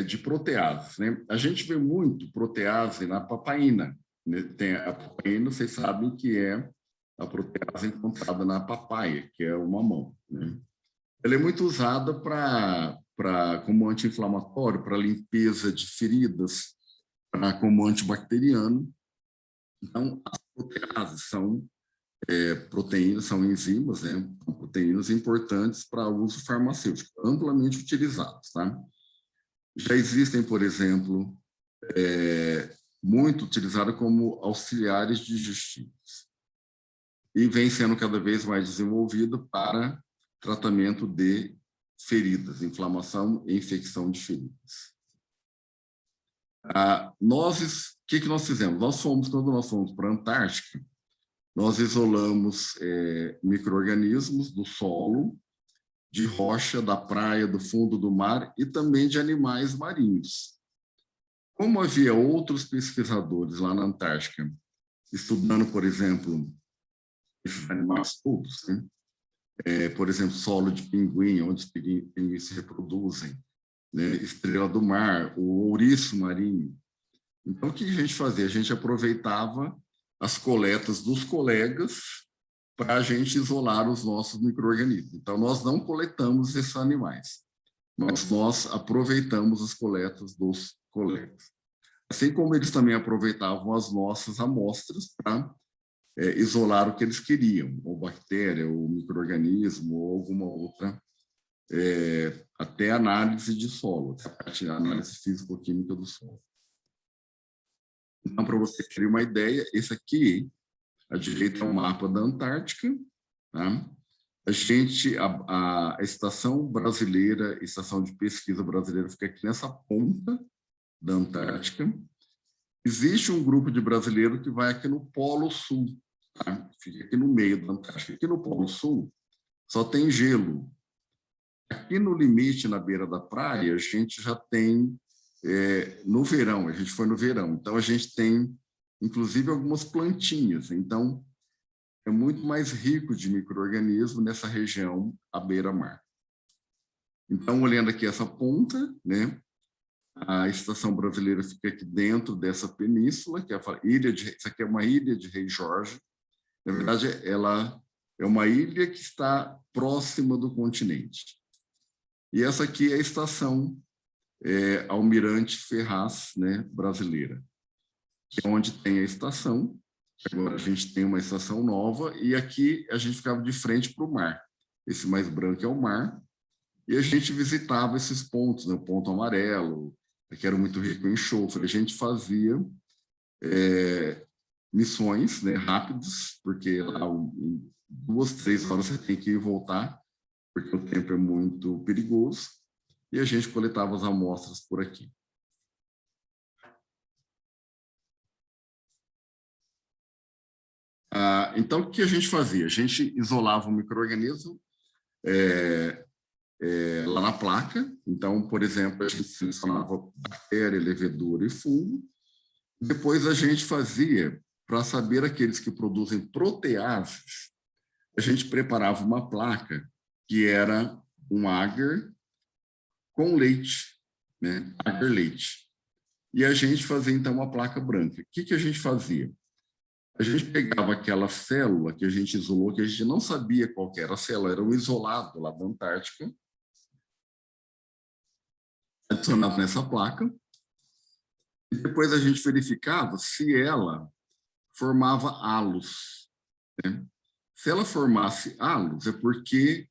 Speaker 3: de proteases, né? A gente vê muito protease na papaina, né? Tem a papaina, vocês sabem que é a protease encontrada na papaya, que é o mamão, né? Ela é muito usada como anti-inflamatório, para limpeza de feridas, como antibacteriano. Então, as proteases são proteínas, são enzimas, né? São proteínas importantes para uso farmacêutico, amplamente utilizadas, tá? Já existem, por exemplo, muito utilizadas como auxiliares digestivos e vem sendo cada vez mais desenvolvido para tratamento de feridas, inflamação e infecção de feridas. O que nós fizemos? Quando nós fomos para a Antártica, nós isolamos micro-organismos do solo, de rocha, da praia, do fundo do mar e também de animais marinhos. Como havia outros pesquisadores lá na Antártica estudando, por exemplo, esses animais todos, né? Por exemplo, solo de pinguim, onde os pinguins se reproduzem, né? Estrela do mar, o ouriço marinho. Então, o que a gente fazia? A gente aproveitava as coletas dos colegas para a gente isolar os nossos micro-organismos. Então, nós não coletamos esses animais, mas nós aproveitamos as coletas dos colegas. Assim como eles também aproveitavam as nossas amostras para isolar o que eles queriam, ou bactéria, ou micro-organismo, ou alguma outra, até análise de solo, até a análise físico-química do solo. Então, para vocês terem uma ideia, esse aqui à direita é o mapa da Antártica, tá? A estação brasileira, estação de pesquisa brasileira, fica aqui nessa ponta da Antártica. Existe um grupo de brasileiros que vai aqui no Polo Sul, tá? Fica aqui no meio da Antártica. Aqui no Polo Sul só tem gelo. Aqui no limite, na beira da praia, a gente já tem, no verão, a gente foi no verão, então a gente tem, inclusive, algumas plantinhas. Então, é muito mais rico de micro-organismos nessa região à beira-mar. Então, olhando aqui essa ponta, né, a estação brasileira fica aqui dentro dessa península, que é a ilha de, isso aqui é uma ilha de Rei Jorge. Na verdade, ela é uma ilha que está próxima do continente. E essa aqui é a estação Almirante Ferraz, né, brasileira, que é onde tem a estação. Agora a gente tem uma estação nova e aqui a gente ficava de frente para o mar. Esse mais branco é o mar. E a gente visitava esses pontos, né, o ponto amarelo, que era muito rico em enxofre. A gente fazia missões, né, rápidas, porque lá em 2, 3 horas você tem que ir e voltar, porque o tempo é muito perigoso, e a gente coletava as amostras por aqui. Então, o que a gente fazia? A gente isolava o micro-organismo lá na placa. Então, por exemplo, a gente selecionava bactéria, levedura e fungo. Depois a gente fazia, para saber aqueles que produzem proteases, a gente preparava uma placa que era um agar com leite, né? Agar leite. E a gente fazia, então, uma placa branca. O que a gente fazia? A gente pegava aquela célula que a gente isolou, que a gente não sabia qual que era a célula, era um isolado lá da Antártica, adicionava nessa placa, e depois a gente verificava se ela formava halos, né? Se ela formasse halos, é porque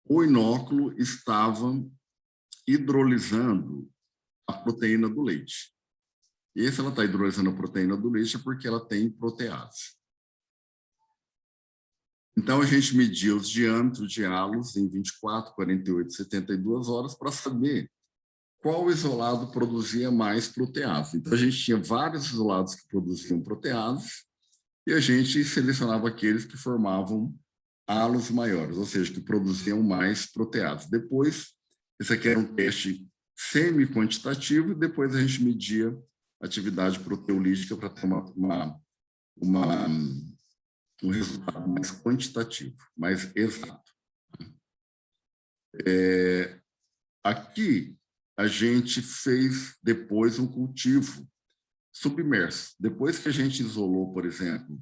Speaker 3: o inóculo estava hidrolisando a proteína do leite. E se ela está hidrolisando a proteína do leite é porque ela tem protease. Então, a gente media os diâmetros de halos em 24, 48, 72 horas para saber qual isolado produzia mais protease. Então, a gente tinha vários isolados que produziam protease e a gente selecionava aqueles que formavam halos maiores, ou seja, que produziam mais protease. Depois, esse aqui era um teste semi-quantitativo e depois a gente media atividade proteolítica para ter um resultado mais quantitativo, mais exato. Aqui, a gente fez depois um cultivo submerso. Depois que a gente isolou, por exemplo,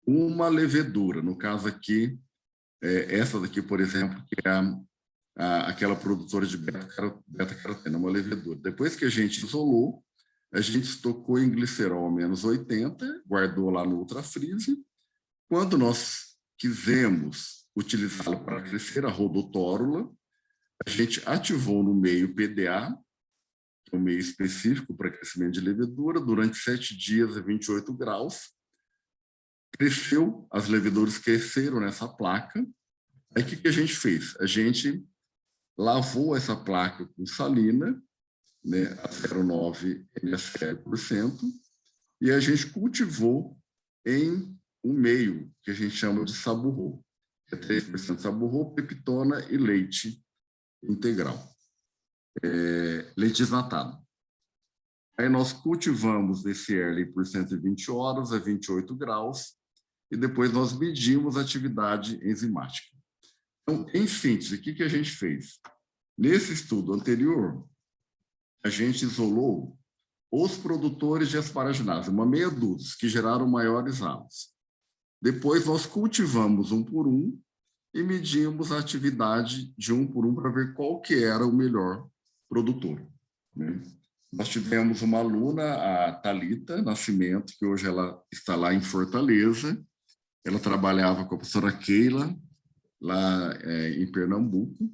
Speaker 3: uma levedura, no caso aqui, essa daqui, por exemplo, que é aquela produtora de beta-caroteno, uma levedura. Depois que a gente isolou, a gente estocou em glicerol a menos 80, guardou lá no ultrafreeze. Quando nós quisemos utilizá-lo para crescer a rodotórula, a gente ativou no meio PDA, que é um meio específico para crescimento de levedura, durante 7 dias a 28 graus. Cresceu, as leveduras cresceram nessa placa. Aí o que a gente fez? A gente lavou essa placa com salina, né, a 0,9 mSc%, e a gente cultivou em um meio que a gente chama de saburro, que é 3% saburro, peptona e leite integral, leite desnatado. Aí nós cultivamos esse Early por 120 horas a 28 graus e depois nós medimos a atividade enzimática. Então, em síntese, o que a gente fez? Nesse estudo anterior, a gente isolou os produtores de asparaginase, uma meia dúzia, que geraram maiores halos. Depois, nós cultivamos um por um e medimos a atividade de um por um para ver qual que era o melhor produtor, né? Nós tivemos uma aluna, a Thalita Nascimento, que hoje ela está lá em Fortaleza. Ela trabalhava com a professora Keila, lá em Pernambuco,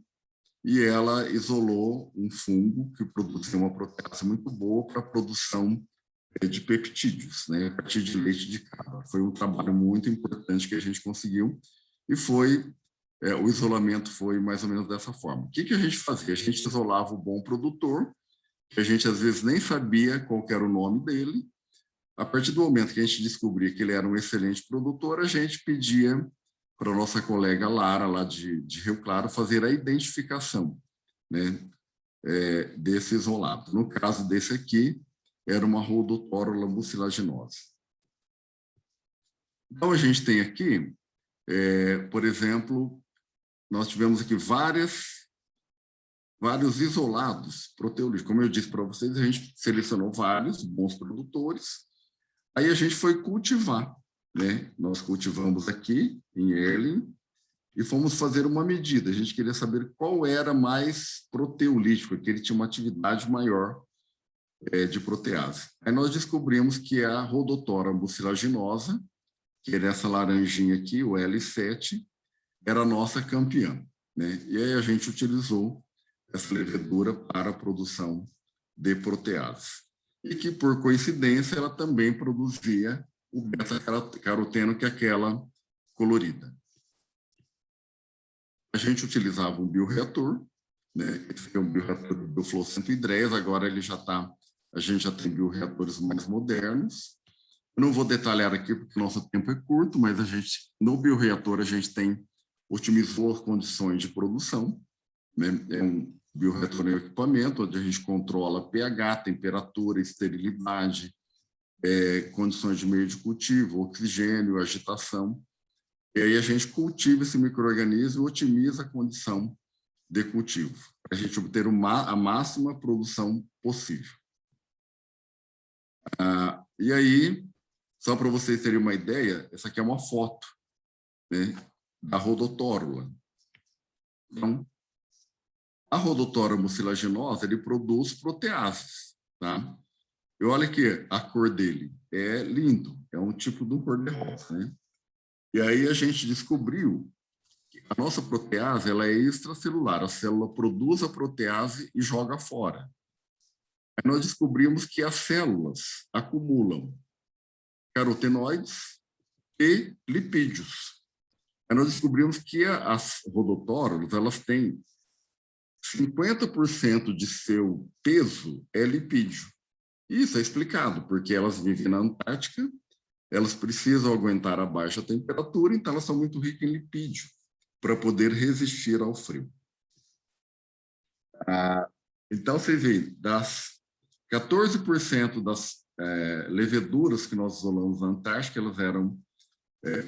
Speaker 3: e ela isolou um fungo que produzia uma protease muito boa para a produção de peptídeos, né, a partir de leite de cabra. Foi um trabalho muito importante que a gente conseguiu e foi o isolamento foi mais ou menos dessa forma. O que a gente fazia? A gente isolava o bom produtor, que a gente às vezes nem sabia qual era o nome dele. A partir do momento que a gente descobria que ele era um excelente produtor, a gente pedia para a nossa colega Lara, lá de Rio Claro, fazer a identificação, né, desse isolado. No caso desse aqui, era uma Rhodotorola mucilaginosa. Então, a gente tem aqui, por exemplo, nós tivemos aqui vários isolados proteolíticos. Como eu disse para vocês, a gente selecionou vários bons produtores, aí a gente foi cultivar, né? Nós cultivamos aqui, em Erling, e fomos fazer uma medida. A gente queria saber qual era mais proteolítico, que ele tinha uma atividade maior de protease. Aí nós descobrimos que a Rhodotora mucilaginosa, que é essa laranjinha aqui, o L7, era a nossa campeã, né? E aí a gente utilizou essa levedura para a produção de protease. E que, por coincidência, ela também produzia o beta-caroteno, que é aquela colorida. A gente utilizava um bioreator, né? Esse é um bioreator do Bioflow 110, agora ele a gente já tem bioreatores mais modernos. Eu não vou detalhar aqui porque o nosso tempo é curto, mas no bioreator a gente otimizou as condições de produção, né? É um bioreator em equipamento, onde a gente controla pH, temperatura, esterilidade, condições de meio de cultivo, oxigênio, agitação. E aí a gente cultiva esse micro-organismo e otimiza a condição de cultivo, para a gente obter a máxima produção possível. E aí, só para vocês terem uma ideia, essa aqui é uma foto, né, da Rhodotorola. Então, a Rhodotorola mucilaginosa, ele produz proteases, tá? E olha aqui, a cor dele é lindo, é um tipo de cor-de-rosa, né? E aí a gente descobriu que a nossa protease, ela é extracelular, a célula produz a protease e joga fora. Aí nós descobrimos que as células acumulam carotenoides e lipídios. Aí nós descobrimos que as rodotórolas, elas têm 50% de seu peso é lipídio. Isso é explicado, porque elas vivem na Antártica, elas precisam aguentar a baixa temperatura, então elas são muito ricas em lipídio, para poder resistir ao frio. Então, vocês veem, das 14% das leveduras que nós isolamos na Antártica, elas eram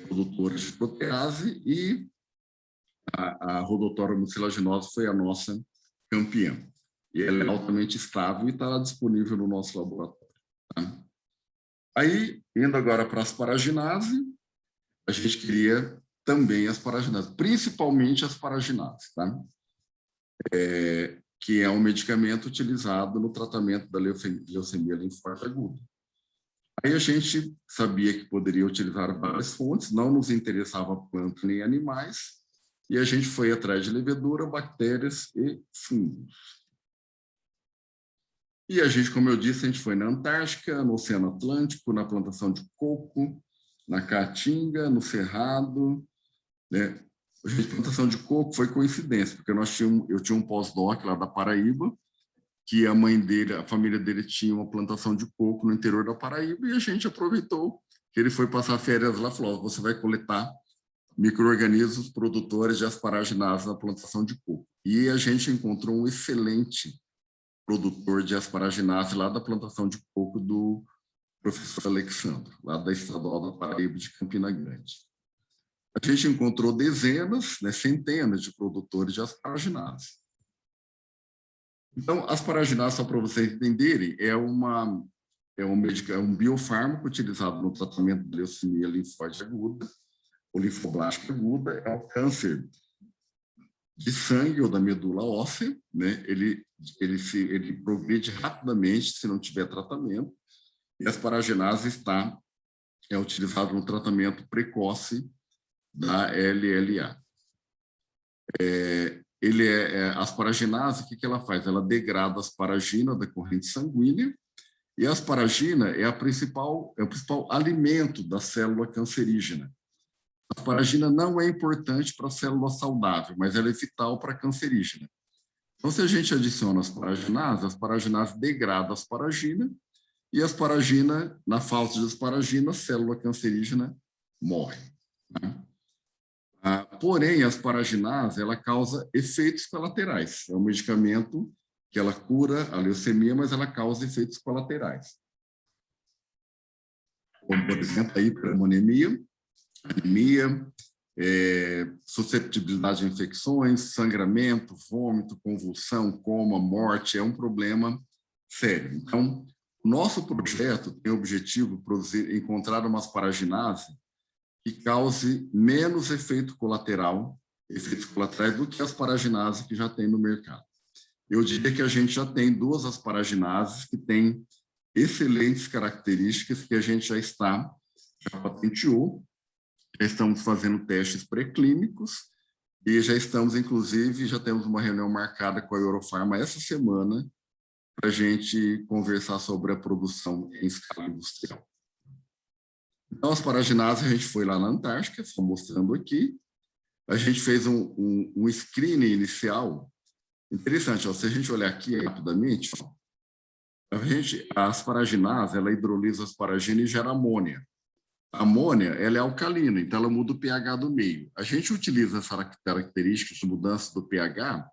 Speaker 3: produtoras de protease, e a Rhodotorola mucilaginosa foi a nossa campeã. E ela é altamente estável e está disponível no nosso laboratório. Tá? Aí, indo agora para a asparaginase, a gente queria também as asparaginase, principalmente as asparaginase, tá? Que é um medicamento utilizado no tratamento da leucemia linfóide aguda. Aí a gente sabia que poderia utilizar várias fontes, não nos interessava plantas nem animais, e a gente foi atrás de levedura, bactérias e fungos. E a gente, como eu disse, a gente foi na Antártica, no Oceano Atlântico, na plantação de coco, na Caatinga, no Cerrado, né? A plantação de coco foi coincidência, porque eu tinha um pós-doc lá da Paraíba, que a mãe dele, a família dele tinha uma plantação de coco no interior da Paraíba, e a gente aproveitou que ele foi passar férias lá e falou: você vai coletar micro-organismos produtores de asparaginase na plantação de coco. E a gente encontrou um excelente produtor de asparaginase lá da plantação de coco do professor Alexandre, lá da Estadual da Paraíba de Campina Grande. A gente encontrou dezenas, né, centenas de produtores de asparaginase. Então, asparaginase, só para vocês entenderem, é um biofármaco utilizado no tratamento da leucemia linfóide aguda, ou linfoblástica aguda, é um câncer de sangue ou da medula óssea, né? Ele progride rapidamente se não tiver tratamento, e a asparaginase é utilizado no tratamento precoce da LLA. A asparaginase, o que ela faz? Ela degrada a asparagina da corrente sanguínea E a asparagina é o principal alimento da célula cancerígena. A asparagina não é importante para a célula saudável, mas ela é vital para a cancerígena. Então, se a gente adiciona a asparaginase degrada a asparagina, e a asparagina, na falta de asparagina, a célula cancerígena morre. Né? Porém, a asparaginase ela causa efeitos colaterais. É um medicamento que ela cura a leucemia, mas ela causa efeitos colaterais. Como, por exemplo, a hiperemonemia, anemia, susceptibilidade a infecções, sangramento, vômito, convulsão, coma, morte, é um problema sério. Então, o nosso projeto tem o objetivo de encontrar uma asparaginase que cause menos efeitos colaterais do que a asparaginase que já tem no mercado. Eu diria que a gente já tem 2 asparaginases que têm excelentes características que a gente já patenteou, já estamos fazendo testes pré-clínicos e já estamos, inclusive, já temos uma reunião marcada com a Eurofarma essa semana para a gente conversar sobre a produção em escala industrial. Então, a asparaginase, a gente foi lá na Antártica, estou mostrando aqui, a gente fez um screening inicial, interessante, ó, se a gente olhar aqui rapidamente, ó, a asparaginase, ela hidrolisa a asparagina e gera amônia. A amônia, ela é alcalina, então ela muda o pH do meio. A gente utiliza essa característica de mudança do pH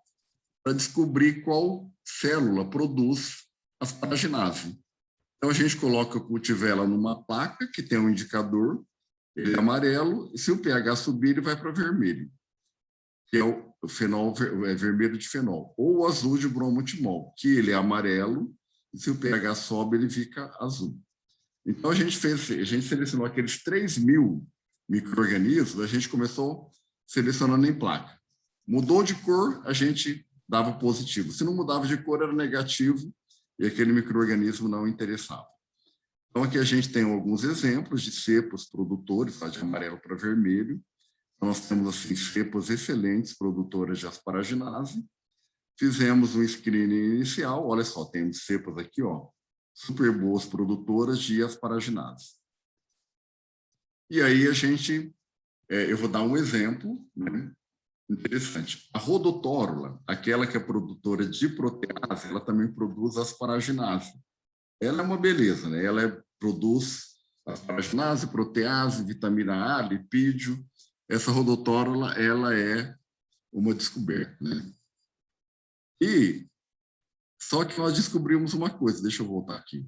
Speaker 3: para descobrir qual célula produz asparaginase. Então, a gente coloca o cultivar numa placa que tem um indicador, ele é amarelo, e se o pH subir, ele vai para vermelho, que é o fenol, vermelho de fenol, ou o azul de bromotimol, que ele é amarelo, e se o pH sobe, ele fica azul. Então, a gente selecionou aqueles 3.000 micro-organismos, a gente começou selecionando em placa. Mudou de cor, a gente dava positivo. Se não mudava de cor, era negativo, e aquele micro-organismo não interessava. Então, aqui a gente tem alguns exemplos de cepas produtores, de amarelo para vermelho. Nós temos, assim, cepas excelentes produtoras de asparaginase. Fizemos um screening inicial, olha só, temos cepas aqui, ó, super boas produtoras de asparaginase. E aí eu vou dar um exemplo, né, interessante. A rhodotórula, aquela que é produtora de protease, ela também produz asparaginase. Ela é uma beleza, né? Ela produz asparaginase, protease, vitamina A, lipídio. Essa rhodotórula, ela é uma descoberta, né? E só que nós descobrimos uma coisa, deixa eu voltar aqui.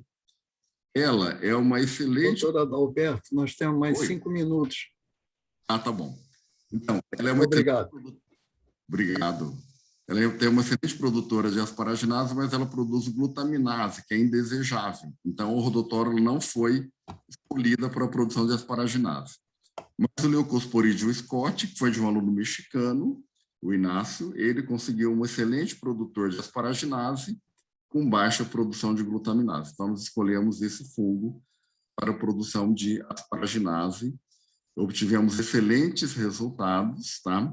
Speaker 3: Ela é uma excelente...
Speaker 4: Doutora Adalberto, nós temos mais 5 minutos.
Speaker 3: Ah, tá bom. Então, ela é uma...
Speaker 4: Obrigado.
Speaker 3: Obrigado. Ela tem uma excelente produtora de asparaginase, mas ela produz glutaminase, que é indesejável. Então, a rhodotórula não foi escolhida para a produção de asparaginase. Mas o Leucosporidium Scott, que foi de um aluno mexicano, o Inácio, ele conseguiu um excelente produtor de asparaginase com baixa produção de glutaminase. Então, nós escolhemos esse fungo para a produção de asparaginase. Obtivemos excelentes resultados, tá?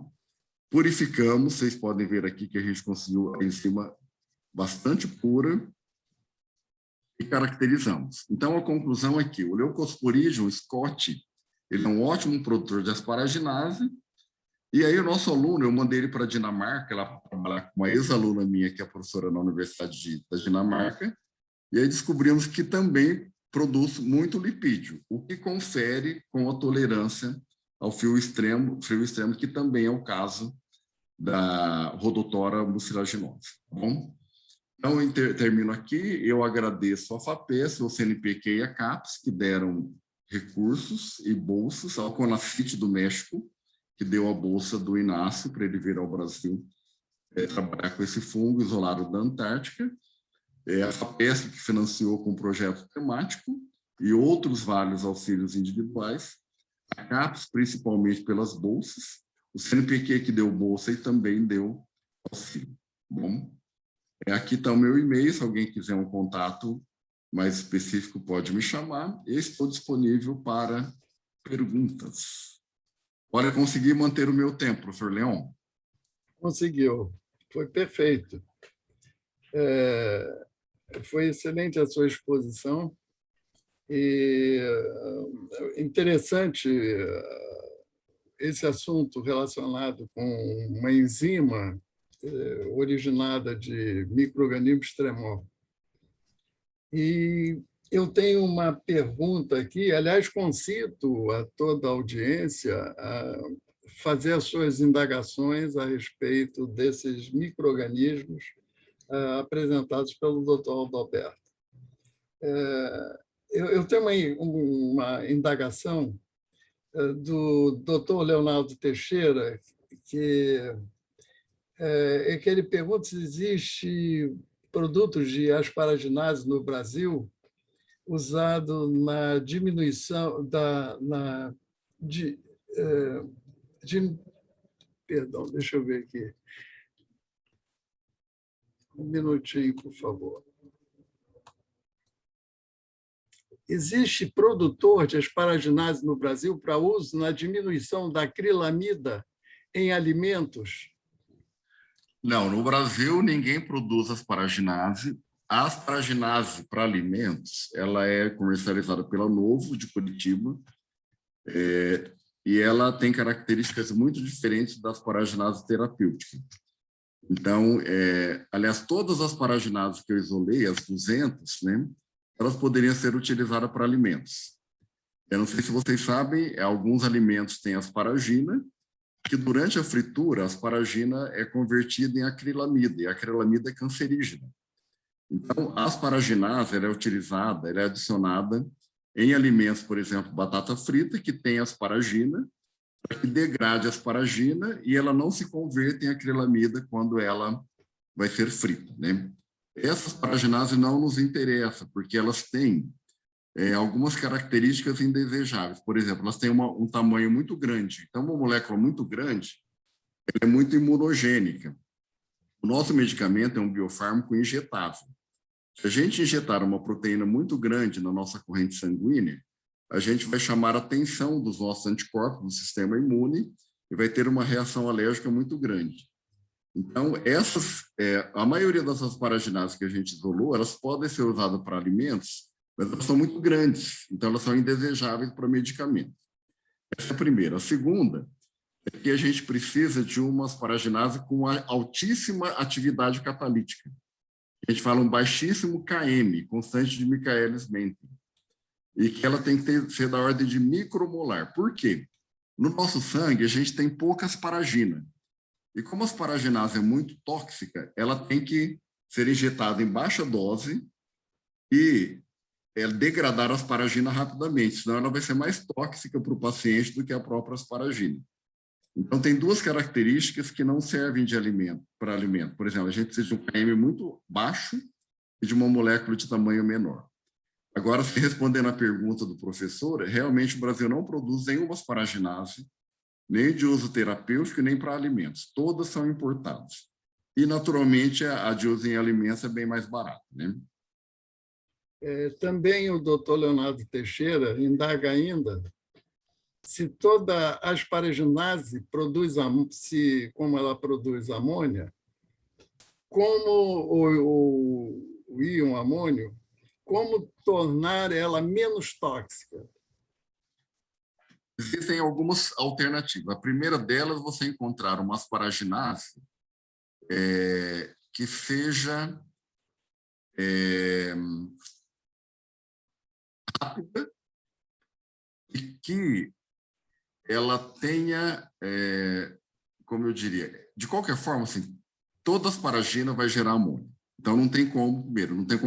Speaker 3: Purificamos, vocês podem ver aqui que a gente conseguiu a enzima bastante pura e caracterizamos. Então, a conclusão é que o Leucosporidium Scott, ele é um ótimo produtor de asparaginase, e aí o nosso aluno, eu mandei ele para a Dinamarca, lá para trabalhar com uma ex-aluna minha, que é professora na Universidade da Dinamarca, e aí descobrimos que também produz muito lipídio, o que confere com a tolerância ao frio extremo, que também é o caso da Rhodotora mucilaginosa, tá bom? Então, eu termino aqui, eu agradeço a FAPESP, ao CNPq e a CAPES, que deram recursos e bolsas, ao CONACYT do México, que deu a bolsa do Inácio para ele vir ao Brasil trabalhar com esse fungo isolado da Antártica, a FAPESP, que financiou com um projeto temático, e outros vários auxílios individuais, a CAPES, principalmente pelas bolsas, o CNPq que deu bolsa e também deu auxílio. Bom, aqui está o meu e-mail, se alguém quiser um contato mais específico pode me chamar, eu estou disponível para perguntas. Olha, consegui manter o meu tempo, professor Leon.
Speaker 4: Conseguiu, foi perfeito. Foi excelente a sua exposição. E interessante esse assunto relacionado com uma enzima originada de micro-organismos tremor. E eu tenho uma pergunta aqui, aliás, concito a toda a audiência a fazer as suas indagações a respeito desses micro-organismos apresentados pelo Dr. Adalberto. Eu tenho uma indagação do Dr. Leonardo Teixeira, que ele pergunta se existe produtos de asparaginase no Brasil usado na diminuição perdão, deixa eu ver aqui. Um minutinho, por favor. Existe produtor de asparaginase no Brasil para uso na diminuição da acrilamida em alimentos?
Speaker 3: Não, no Brasil ninguém produz asparaginase. A asparaginase para alimentos, ela é comercializada pela Novo, de Curitiba, e ela tem características muito diferentes da asparaginase terapêutica. Então, aliás, todas as asparaginase que eu isolei, as 200, né, elas poderiam ser utilizadas para alimentos. Eu não sei se vocês sabem, alguns alimentos têm asparagina, que durante a fritura, a asparagina é convertida em acrilamida, e a acrilamida é cancerígena. Então, a asparaginase ela é utilizada, ela é adicionada em alimentos, por exemplo, batata frita, que tem asparagina, para que degrade a asparagina e ela não se converta em acrilamida quando ela vai ser frita, né? Essa asparaginase não nos interessa, porque elas têm algumas características indesejáveis. Por exemplo, elas têm um tamanho muito grande. Então, uma molécula muito grande, ela é muito imunogênica. O nosso medicamento é um biofármaco injetável. Se a gente injetar uma proteína muito grande na nossa corrente sanguínea, a gente vai chamar a atenção dos nossos anticorpos, do sistema imune, e vai ter uma reação alérgica muito grande. Então, a maioria das asparaginases que a gente isolou, elas podem ser usadas para alimentos, mas elas são muito grandes, então elas são indesejáveis para medicamentos. Essa é a primeira. A segunda é que a gente precisa de uma asparaginase com altíssima atividade catalítica. A gente fala um baixíssimo km, constante de Michaelis-Menten, e que ela tem que ser da ordem de micromolar. Por quê? No nosso sangue, a gente tem pouca asparagina. E como a asparaginase é muito tóxica, ela tem que ser injetada em baixa dose e degradar a asparagina rapidamente, senão ela vai ser mais tóxica para o paciente do que a própria asparagina. Então, tem duas características que não servem de para alimento. Por exemplo, a gente precisa de um km muito baixo e de uma molécula de tamanho menor. Agora, se respondendo à pergunta do professor, realmente o Brasil não produz nenhuma asparaginase, nem de uso terapêutico, nem para alimentos. Todas são importadas. E, naturalmente, a de uso em alimentos é bem mais barata, né?
Speaker 4: Também o doutor Leonardo Teixeira indaga ainda se toda asparaginase produz, como ela produz amônia, como o íon amônio, como tornar ela menos tóxica?
Speaker 3: Existem algumas alternativas. A primeira delas, você encontrar uma asparaginase que seja rápida e que ela tenha, como eu diria, de qualquer forma, assim, toda asparagina vai gerar amônia. Então, não tem como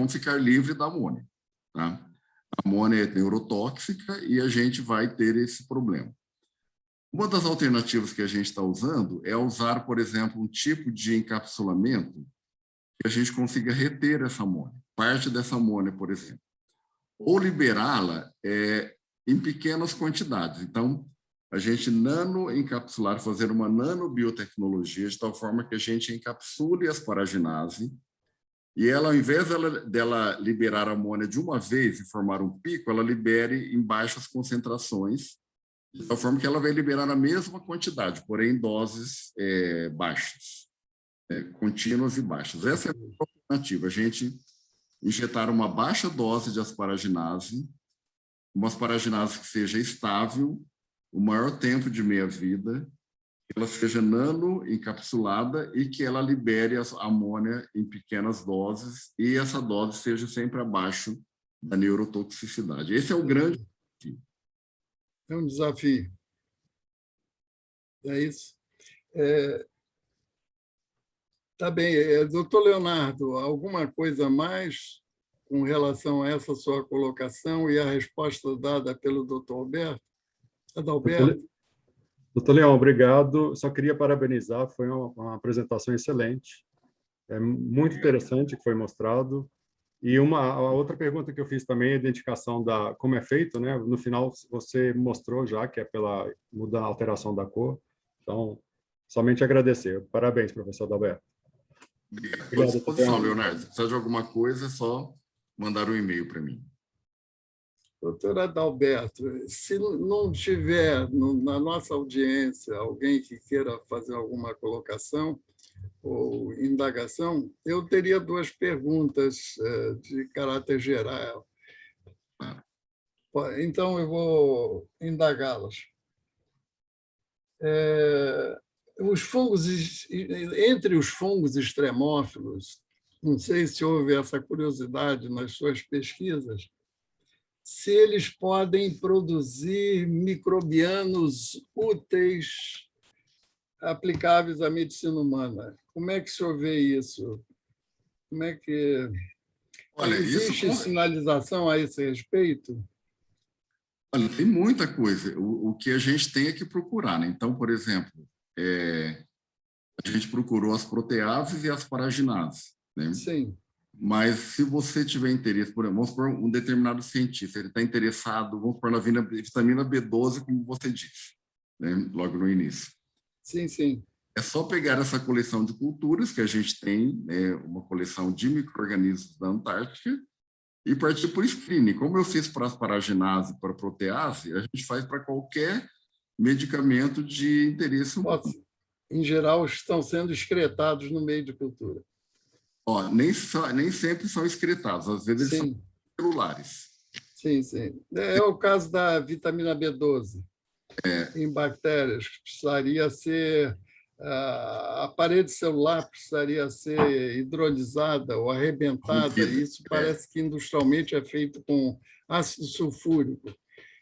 Speaker 3: ficar livre da amônia, tá? A amônia é neurotóxica e a gente vai ter esse problema. Uma das alternativas que a gente está usando é usar, por exemplo, um tipo de encapsulamento que a gente consiga reter essa amônia, parte dessa amônia, por exemplo, ou liberá-la em pequenas quantidades. Então, a gente nanoencapsular, fazer uma nanobiotecnologia de tal forma que a gente encapsule a asparaginase e ela, ao invés dela liberar a amônia de uma vez e formar um pico, ela libere em baixas concentrações, de tal forma que ela vai liberar a mesma quantidade, porém em doses baixas, contínuas e baixas. Essa é a alternativa. A gente injetar uma baixa dose de asparaginase, uma asparaginase que seja estável, o maior tempo de meia-vida, que ela seja nano-encapsulada e que ela libere a amônia em pequenas doses e essa dose seja sempre abaixo da neurotoxicidade. Esse é o grande desafio.
Speaker 4: É um desafio. É isso. Tá bem. Doutor Leonardo, alguma coisa a mais com relação a essa sua colocação e a resposta dada pelo doutor Adalberto?
Speaker 5: Doutor Leão, obrigado. Só queria parabenizar, foi uma apresentação excelente. É muito interessante o que foi mostrado. E a outra pergunta que eu fiz também é a identificação da como é feito, né? No final você mostrou já que é pela alteração da cor. Então, somente agradecer. Parabéns, professor Adalberto.
Speaker 3: Estou à disposição, Leonardo. Se precisar de alguma coisa, é só mandar um e-mail para mim.
Speaker 4: Doutor Adalberto, se não tiver na nossa audiência alguém que queira fazer alguma colocação ou indagação, eu teria duas perguntas de caráter geral. Então, eu vou indagá-las. Entre os fungos extremófilos, não sei se houve essa curiosidade nas suas pesquisas, se eles podem produzir microbianos úteis aplicáveis à medicina humana. Como é que o senhor vê isso? Como é que
Speaker 3: Olha,
Speaker 4: existe sinalização a esse respeito?
Speaker 3: Olha, tem muita coisa. O que a gente tem é que procurar, né? Então, por exemplo, a gente procurou as proteases e as paraginases, né?
Speaker 4: Sim.
Speaker 3: Mas se você tiver interesse, por exemplo, vamos supor um determinado cientista, ele está interessado, vamos supor na vitamina B12, como você disse, né? Logo no início.
Speaker 4: Sim, sim.
Speaker 3: É só pegar essa coleção de culturas que a gente tem, né? Uma coleção de micro-organismos da Antártica, e partir por screening. Como eu fiz para asparaginases e para protease, a gente faz para qualquer medicamento de interesse humano.
Speaker 4: Em geral, estão sendo excretados no meio de cultura.
Speaker 3: Nem sempre são excretados, às vezes eles são celulares.
Speaker 4: Sim, sim. É o caso da vitamina B12. Em bactérias, precisaria ser... A parede celular precisaria ser hidrolisada ou arrebentada, e isso parece que industrialmente é feito com ácido sulfúrico,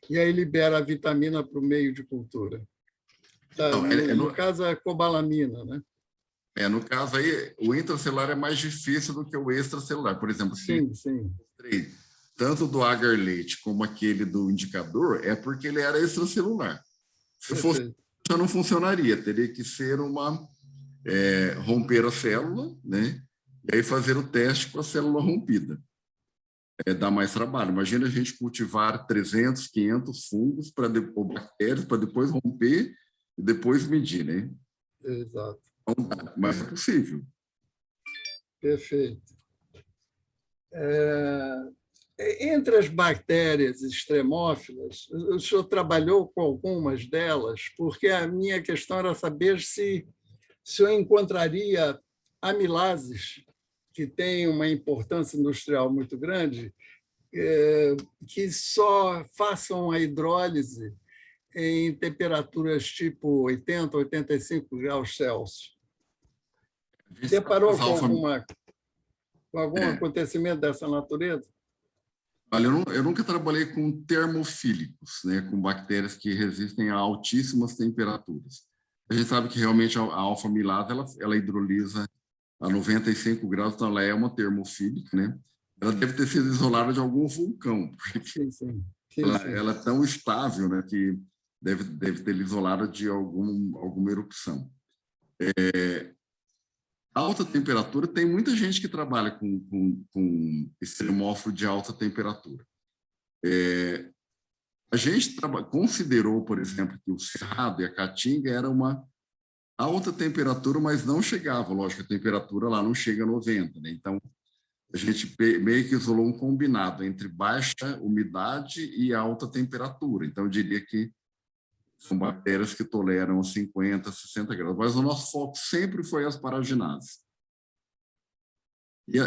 Speaker 4: e aí libera a vitamina para o meio de cultura. No caso, é a cobalamina, né?
Speaker 3: No caso aí, o intracelular é mais difícil do que o extracelular. Por exemplo,
Speaker 4: sim.
Speaker 3: Tanto do agar leite como aquele do indicador, é porque ele era extracelular. Se fosse, já não funcionaria, teria que ser romper a célula, né? E aí fazer o teste com a célula rompida. Dá mais trabalho. Imagina a gente cultivar 300, 500 fungos ou bactérias para depois romper e depois medir, né?
Speaker 4: Exato.
Speaker 3: Mas é possível.
Speaker 4: Perfeito. Entre as bactérias extremófilas, o senhor trabalhou com algumas delas, porque a minha questão era saber se o senhor encontraria amilases, que têm uma importância industrial muito grande, que só façam a hidrólise em temperaturas tipo 80, 85 graus Celsius. Deparou com algum acontecimento dessa natureza?
Speaker 3: Olha, eu nunca trabalhei com termofílicos, né, com bactérias que resistem a altíssimas temperaturas. A gente sabe que realmente a alfa-amilase ela hidrolisa a 95 graus, então ela é uma termofílica, né? Ela deve ter sido isolada de algum vulcão, porque ela é tão estável, né, que deve ter isolada de alguma erupção. Alta temperatura, tem muita gente que trabalha com extremófilo de alta temperatura. A gente considerou, por exemplo, que o cerrado e a caatinga era uma alta temperatura, mas não chegava, lógico, a temperatura lá não chega a 90, né? Então, a gente meio que isolou um combinado entre baixa umidade e alta temperatura. Então, eu diria que são bactérias que toleram 50, 60 graus. Mas o nosso foco sempre foi as paraginases. E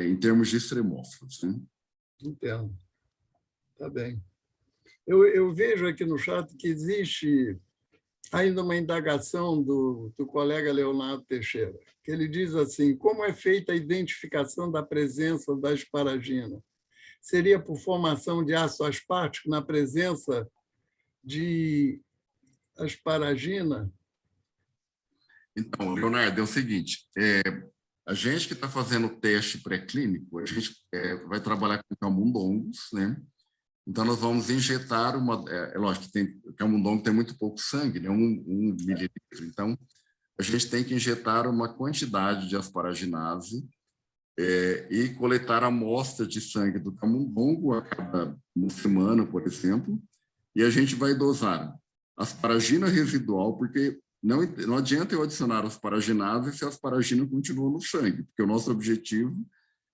Speaker 3: em termos de extremófilos, né?
Speaker 4: Entendo. Tá bem. Eu vejo aqui no chat que existe ainda uma indagação do colega Leonardo Teixeira, que ele diz assim: como é feita a identificação da presença da asparagina? Seria por formação de ácido aspartico na presença de asparagina?
Speaker 3: Então, Leonardo, é o seguinte, a gente que está fazendo o teste pré-clínico, a gente vai trabalhar com camundongos, né? Então, nós vamos injetar lógico que camundongo tem muito pouco sangue, né? 1 mililitro. Então, a gente tem que injetar uma quantidade de asparaginase e coletar a amostra de sangue do camundongo a cada uma semana, por exemplo, e a gente vai dosar asparagina residual, porque não adianta eu adicionar asparaginase se a asparagina continua no sangue, porque o nosso objetivo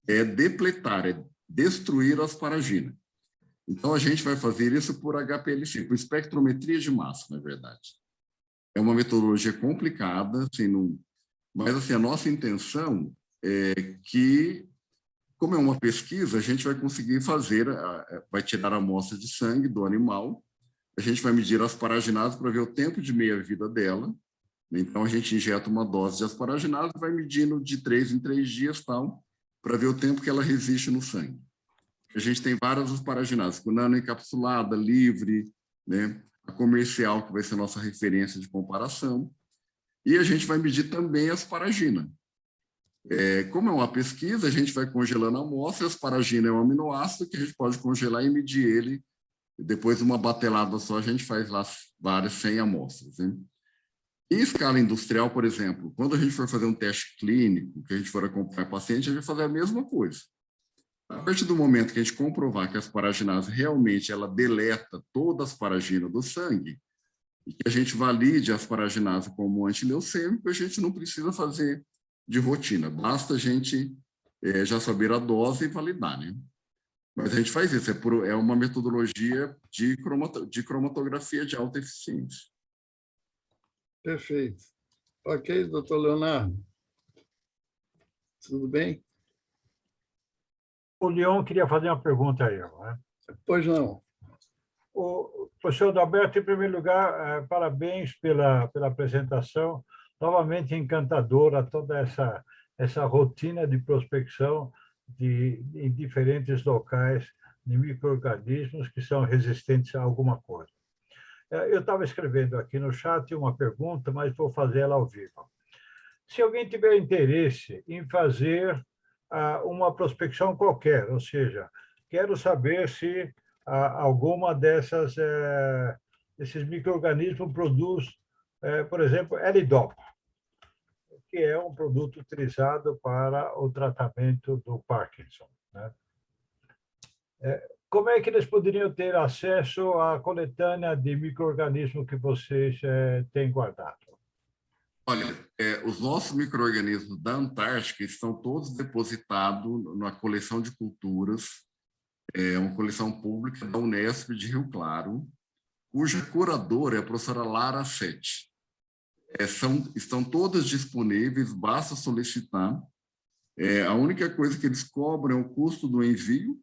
Speaker 3: é depletar, é destruir a asparagina. Então, a gente vai fazer isso por HPLC, por espectrometria de massa, na verdade. É uma metodologia complicada, assim, mas assim, a nossa intenção é que, como é uma pesquisa, a gente vai conseguir vai tirar a amostra de sangue do animal, a gente vai medir a asparaginase para ver o tempo de meia-vida dela. Então, a gente injeta uma dose de asparaginase e vai medindo de 3 em 3 dias, tal, para ver o tempo que ela resiste no sangue. A gente tem várias asparaginases, com nanoencapsulada, livre, né? A comercial, que vai ser a nossa referência de comparação. E a gente vai medir também a asparagina. Como é uma pesquisa, a gente vai congelando a amostra, a asparagina é um aminoácido que a gente pode congelar e medir ele. Depois de uma batelada só, a gente faz lá várias 100 amostras, né? Em escala industrial, por exemplo, quando a gente for fazer um teste clínico, que a gente for acompanhar paciente, a gente vai fazer a mesma coisa. A partir do momento que a gente comprovar que a asparaginase realmente ela deleta toda a asparagina do sangue, e que a gente valide a asparaginase como antileucêmico, a gente não precisa fazer de rotina, basta a gente já saber a dose e validar, né? Mas a gente faz isso, é uma metodologia de cromatografia de alta eficiência.
Speaker 4: Perfeito. Ok, doutor Leonardo? Tudo bem?
Speaker 2: O Leon queria fazer uma pergunta aí. Né?
Speaker 4: Pois não.
Speaker 2: O professor Adalberto, em primeiro lugar, parabéns pela apresentação, novamente encantadora toda essa rotina de prospecção em diferentes locais de micro-organismos que são resistentes a alguma coisa. Eu estava escrevendo aqui no chat uma pergunta, mas vou fazer ela ao vivo. Se alguém tiver interesse em fazer uma prospecção qualquer, ou seja, quero saber se alguma desses micro-organismos produz, por exemplo, L-Dopa, que é um produto utilizado para o tratamento do Parkinson. Né? Como é que eles poderiam ter acesso à coletânea de micro-organismos que vocês têm guardado?
Speaker 3: Olha, os nossos micro-organismos da Antártica estão todos depositados na coleção de culturas, uma coleção pública da Unesp de Rio Claro, cuja curadora é a professora Lara Sete. Estão todas disponíveis, basta solicitar. A única coisa que eles cobram é o custo do envio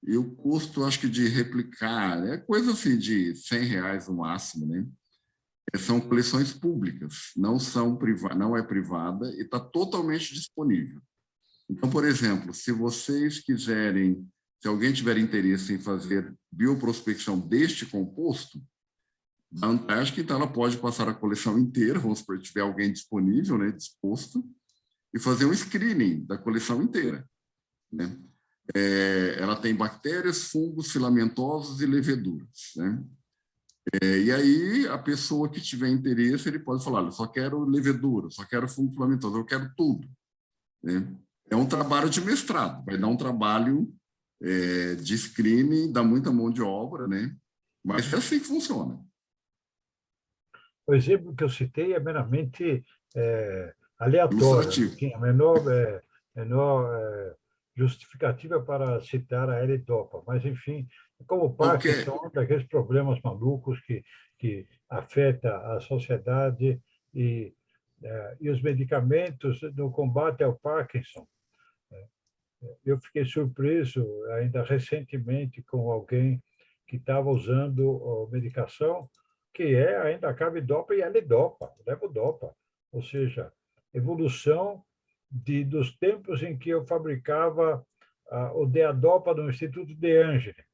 Speaker 3: e o custo, acho que, de replicar, coisa assim de R$100 no máximo, né? São coleções públicas, não é privada e está totalmente disponível. Então, por exemplo, se vocês quiserem, se alguém tiver interesse em fazer bioprospecção deste composto, da Antártica, então ela pode passar a coleção inteira, vamos supor, tiver alguém disponível, né, disposto, e fazer um screening da coleção inteira, né? Ela tem bactérias, fungos, filamentosos e leveduras, né? E aí, a pessoa que tiver interesse, ele pode falar, olha, só quero levedura, só quero fungo filamentoso, eu quero tudo, né? É um trabalho de mestrado, vai dar um trabalho de screening, dá muita mão de obra, né? Mas é assim que funciona.
Speaker 2: O exemplo que eu citei é meramente aleatório, não tinha a menor justificativa para citar a L-Dopa, mas, enfim, como Parkinson, daqueles problemas malucos que afeta a sociedade e os medicamentos no combate ao Parkinson Eu fiquei surpreso, ainda recentemente, com alguém que estava usando medicação que ainda carbidopa e L-dopa, levodopa. Ou seja, evolução dos tempos em que eu fabricava o Deadopa no Instituto De Angeli.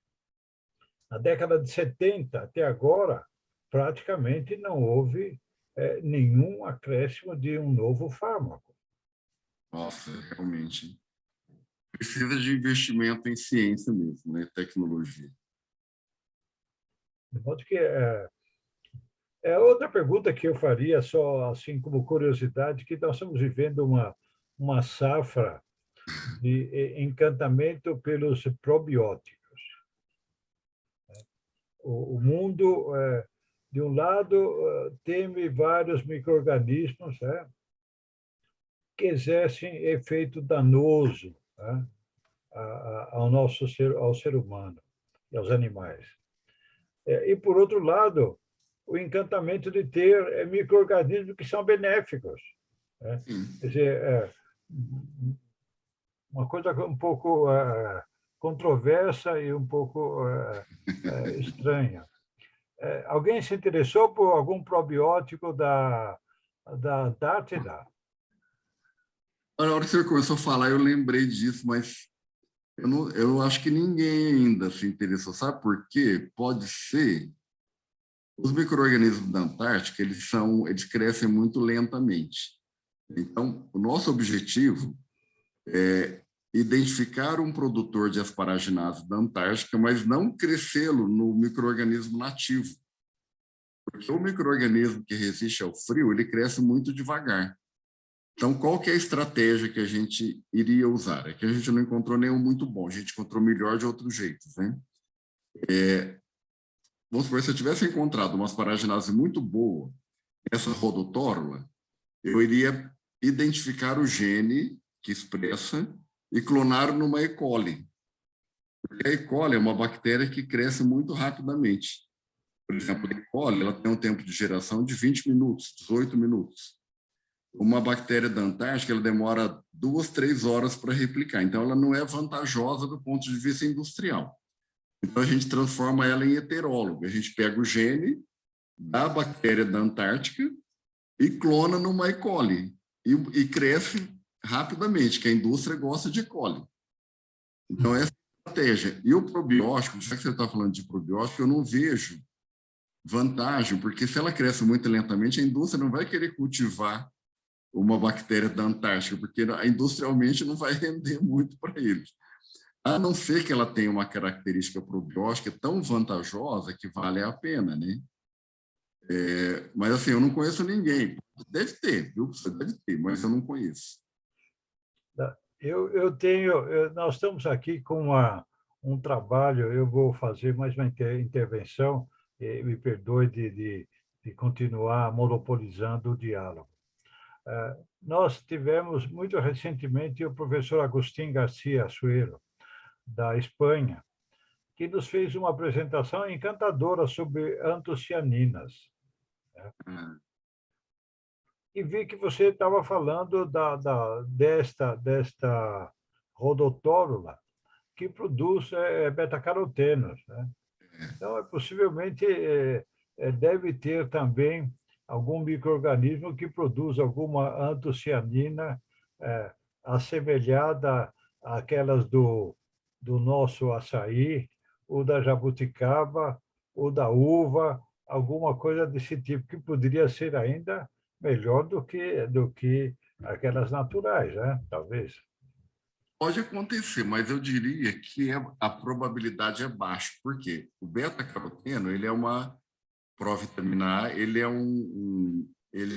Speaker 2: Na década de 70 até agora, praticamente não houve nenhum acréscimo de um novo fármaco.
Speaker 3: Nossa, realmente. Precisa de investimento em ciência mesmo, né? Tecnologia.
Speaker 2: De modo que outra pergunta que eu faria, só assim como curiosidade, que nós estamos vivendo uma safra de encantamento pelos probióticos. O mundo, de um lado, teme vários micro-organismos que exercem efeito danoso ao ser humano e aos animais. E, por outro lado, o encantamento de ter micro-organismos que são benéficos. Quer dizer, uma coisa um pouco controversa e um pouco estranha. Alguém se interessou por algum probiótico da Antártida?
Speaker 3: Na hora que você começou a falar, eu lembrei disso, mas eu acho que ninguém ainda se interessou. Sabe por quê? Pode ser. Os micro-organismos da Antártica, eles crescem muito lentamente. Então, o nosso objetivo é identificar um produtor de asparaginase da Antártica, mas não crescê-lo no micro-organismo nativo. Porque o micro-organismo que resiste ao frio, ele cresce muito devagar. Então, qual que é a estratégia que a gente iria usar? É que a gente não encontrou nenhum muito bom, a gente encontrou melhor de outros jeitos, né? Vamos supor, se eu tivesse encontrado uma asparaginase muito boa, essa rodotórula, eu iria identificar o gene que expressa e clonar numa E. coli. Porque a E. coli é uma bactéria que cresce muito rapidamente. Por exemplo, a E. coli ela tem um tempo de geração de 20 minutos, 18 minutos. Uma bactéria da Antártica ela demora 2, 3 horas para replicar. Então, ela não é vantajosa do ponto de vista industrial. Então, a gente transforma ela em heterólogo. A gente pega o gene da bactéria da Antártica e clona numa E. coli. E cresce rapidamente, que a indústria gosta de E. coli. Então, essa é a estratégia. E o probiótico, já que você está falando de probiótico, eu não vejo vantagem, porque se ela cresce muito lentamente, a indústria não vai querer cultivar uma bactéria da Antártica, porque industrialmente não vai render muito para eles. A não ser que ela tenha uma característica probiótica tão vantajosa que vale a pena, né? Mas, assim, eu não conheço ninguém. Deve ter, viu? Você deve ter, mas eu não conheço.
Speaker 2: Nós estamos aqui com um trabalho, eu vou fazer mais uma intervenção, me perdoe de continuar monopolizando o diálogo. Nós tivemos, muito recentemente, o professor Agustín Garcia Suero, da Espanha, que nos fez uma apresentação encantadora sobre antocianinas. E vi que você estava falando desta rodotórula que produz beta-carotenos. Então, possivelmente, deve ter também algum micro-organismo que produz alguma antocianina assemelhada àquelas do nosso açaí, ou da jabuticaba, ou da uva, alguma coisa desse tipo, que poderia ser ainda melhor do que aquelas naturais, talvez.
Speaker 3: Pode acontecer, mas eu diria que a probabilidade é baixa. Por quê? O beta-caroteno, ele é uma provitamina A, ele é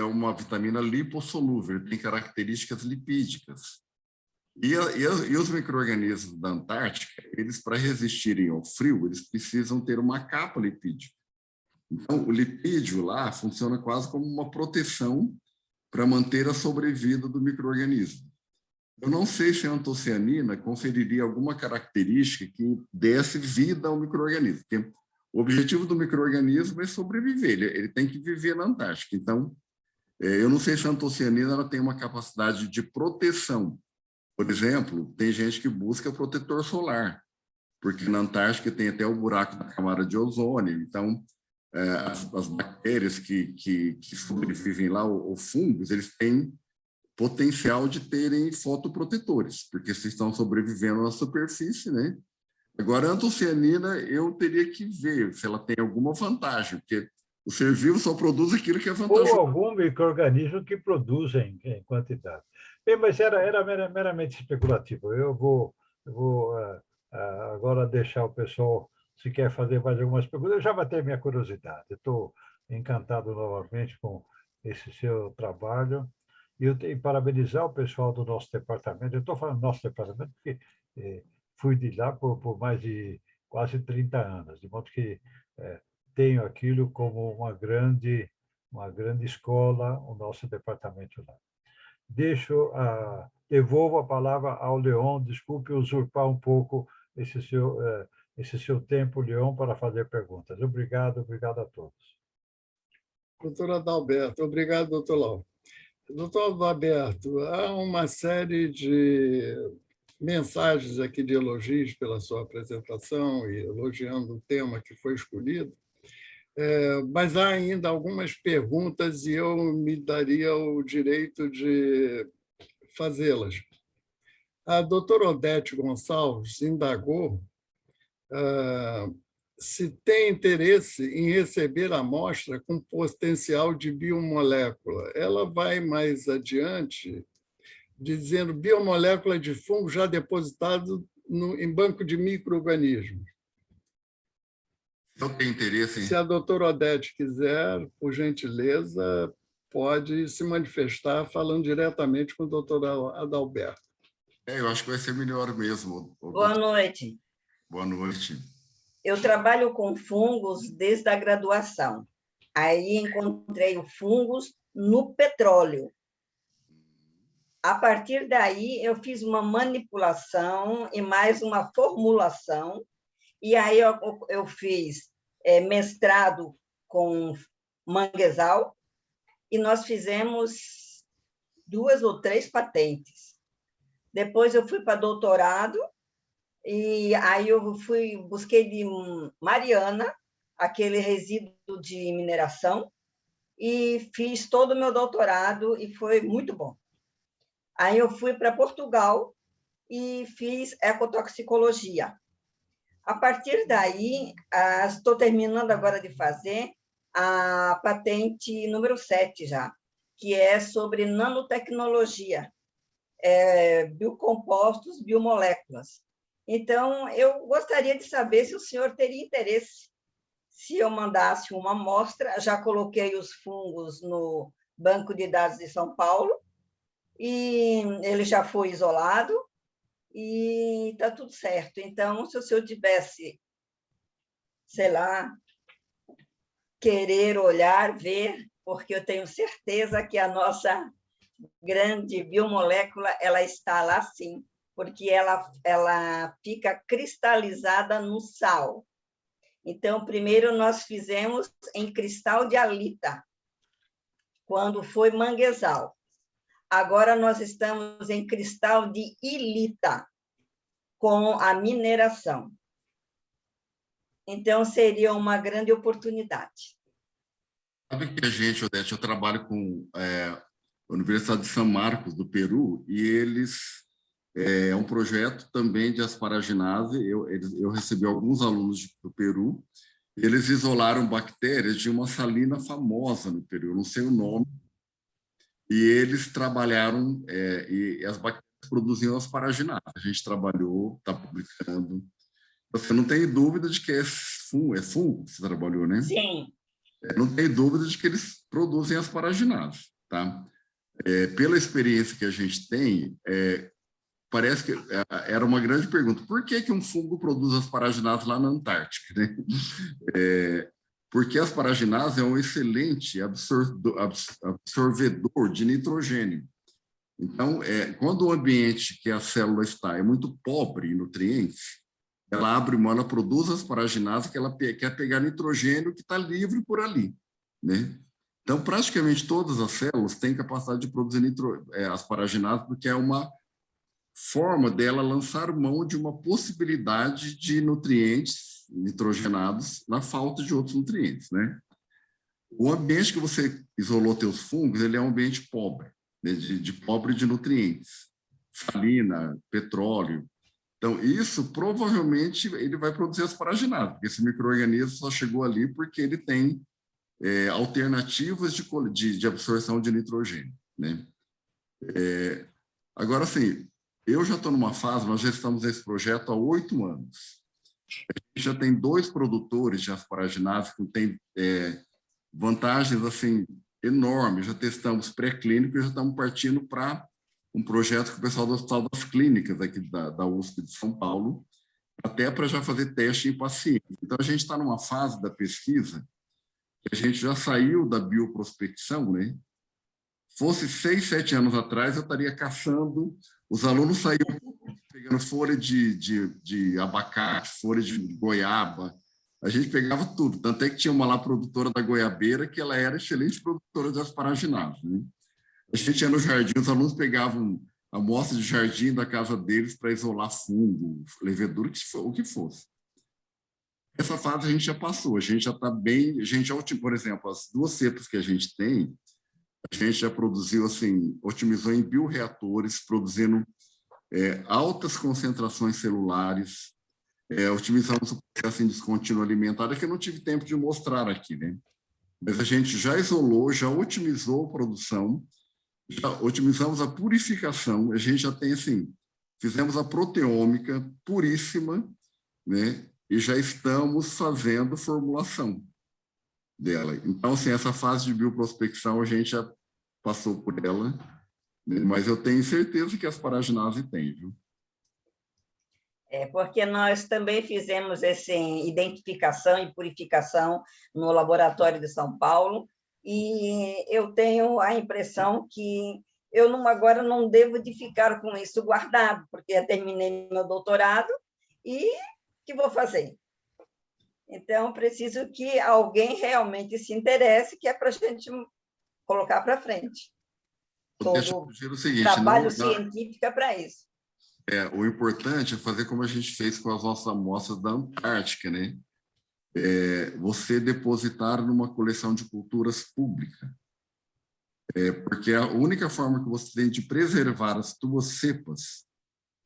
Speaker 3: uma vitamina lipossolúvel, ele tem características lipídicas. E os micro-organismos da Antártica, eles, para resistirem ao frio, eles precisam ter uma capa lipídica. Então, o lipídio lá funciona quase como uma proteção para manter a sobrevida do micro-organismo. Eu não sei se a antocianina conferiria alguma característica que desse vida ao micro-organismo, porque o objetivo do micro-organismo é sobreviver, ele tem que viver na Antártica. Então, eu não sei se a antocianina ela tem uma capacidade de proteção Por exemplo, tem gente que busca protetor solar, porque na Antártica tem até o buraco da camada de ozônio. Então, as bactérias que sobrevivem lá, ou fungos, eles têm potencial de terem fotoprotetores, porque vocês estão sobrevivendo na superfície, né? Agora, a antocianina, eu teria que ver se ela tem alguma vantagem, porque o ser vivo só produz aquilo que é vantajoso.
Speaker 2: Ou algum micro-organismo que produzem em quantidade. Bem, mas era meramente especulativo. Eu vou agora deixar o pessoal, se quer fazer mais algumas perguntas. Eu já matei minha curiosidade. Estou encantado novamente com esse seu trabalho. E eu tenho que parabenizar o pessoal do nosso departamento. Eu estou falando nosso departamento porque fui de lá por mais de quase 30 anos, de modo que tenho aquilo como uma grande escola, o nosso departamento lá. Devolvo a palavra ao Leon, desculpe usurpar um pouco esse seu tempo, Leon, para fazer perguntas. Obrigado a todos.
Speaker 4: Doutor Adalberto, obrigado, doutor Lau. Doutor Adalberto, há uma série de mensagens aqui de elogios pela sua apresentação e elogiando o tema que foi escolhido, mas há ainda algumas perguntas e eu me daria o direito de fazê-las. A doutora Odete Gonçalves indagou se tem interesse em receber amostra com potencial de biomolécula. Ela vai mais adiante, dizendo biomolécula de fungo já depositado em banco de micro-organismos.
Speaker 3: Eu tenho interesse em...
Speaker 4: Se a doutora Odete quiser, por gentileza, pode se manifestar falando diretamente com o doutor Adalberto.
Speaker 3: Eu acho que vai ser melhor mesmo.
Speaker 6: Boa noite.
Speaker 3: Boa noite.
Speaker 6: Eu trabalho com fungos desde a graduação. Aí encontrei o fungos no petróleo. A partir daí, eu fiz uma manipulação e mais uma formulação. E aí eu fiz mestrado com manguezal e nós fizemos 2 ou 3 patentes. Depois eu fui para doutorado e aí eu busquei de Mariana, aquele resíduo de mineração, e fiz todo o meu doutorado e foi muito bom. Aí eu fui para Portugal e fiz ecotoxicologia. A partir daí, estou terminando agora de fazer a patente número 7 já, que é sobre nanotecnologia, biocompostos, biomoléculas. Então, eu gostaria de saber se o senhor teria interesse, se eu mandasse uma amostra. Já coloquei os fungos no Banco de Dados de São Paulo, e ele já foi isolado, e está tudo certo. Então, se o senhor tivesse, sei lá, querer olhar, ver, porque eu tenho certeza que a nossa grande biomolécula ela está lá sim, porque ela fica cristalizada no sal. Então, primeiro nós fizemos em cristal de halita, quando foi manguezal. Agora nós estamos em cristal de ilita, com a mineração. Então, seria uma grande oportunidade.
Speaker 3: Sabe que a gente, Odete, eu trabalho com a Universidade de São Marcos, do Peru, e eles... É um projeto também de asparaginase. Eu recebi alguns alunos do Peru. Eles isolaram bactérias de uma salina famosa no Peru, eu não sei o nome, e eles trabalharam, e as bactérias produziam asparaginase. A gente trabalhou, está publicando. Você não tem dúvida de que é fungo que você trabalhou, né?
Speaker 6: Sim.
Speaker 3: Não tem dúvida de que eles produzem asparaginase, tá? Pela experiência que a gente tem, parece que era uma grande pergunta. Por que um fungo produz asparaginase lá na Antártica, né? Porque a asparaginase é um excelente absorvedor de nitrogênio. Então, quando o ambiente que a célula está é muito pobre em nutrientes, ela abre mão, ela produz asparaginase, que ela quer pegar nitrogênio que está livre por ali, né? Então, praticamente todas as células têm capacidade de produzir asparaginase, porque é uma forma dela lançar mão de uma possibilidade de nutrientes nitrogenados na falta de outros nutrientes, né? O ambiente que você isolou teus fungos, ele é um ambiente pobre, né? de pobre de nutrientes, salina, petróleo. Então, isso provavelmente ele vai produzir asparaginato, porque esse micro-organismo só chegou ali porque ele tem alternativas de absorção de nitrogênio, né? Agora, assim, eu já estou numa fase, nós já estamos nesse projeto há 8 anos. A gente já tem 2 produtores de asparaginato que têm vantagens assim, enormes. Já testamos pré-clínico e já estamos partindo para um projeto com o pessoal do Hospital das Clínicas, aqui da USP de São Paulo, até para já fazer teste em pacientes. Então, a gente está numa fase da pesquisa que a gente já saiu da bioprospecção, né? Fosse 6, 7 anos atrás, eu estaria caçando, os alunos saíam pegando folha de abacate, folha de goiaba, a gente pegava tudo, tanto é que tinha uma lá produtora da goiabeira que ela era excelente produtora de asparaginato, né? A gente ia no jardim, os alunos pegavam a amostra de jardim da casa deles para isolar fungo, levedura, o que fosse. Essa fase a gente já passou, a gente já está bem, a gente já, por exemplo, as 2 cepas que a gente tem, a gente já produziu, assim, otimizou em bioreatores, produzindo altas concentrações celulares, otimizamos o processo em descontínuo alimentar, que eu não tive tempo de mostrar aqui, né? Mas a gente já isolou, já otimizou a produção, já otimizamos a purificação, a gente já tem, assim, fizemos a proteômica puríssima, né? E já estamos fazendo formulação dela. Então, assim, essa fase de bioprospecção a gente já passou por ela, né? Mas eu tenho certeza que a asparaginase tem, viu?
Speaker 6: Porque nós também fizemos essa identificação e purificação no laboratório de São Paulo, e eu tenho a impressão que eu agora não devo de ficar com isso guardado, porque eu terminei meu doutorado e o que vou fazer? Então, preciso que alguém realmente se interesse, que é para a gente colocar para frente.
Speaker 3: Deixa eu dizer o seguinte,
Speaker 6: trabalho científico é para isso.
Speaker 3: O importante é fazer como a gente fez com as nossas amostras da Antártica, né? Você depositar numa coleção de culturas pública. Porque a única forma que você tem de preservar as tuas cepas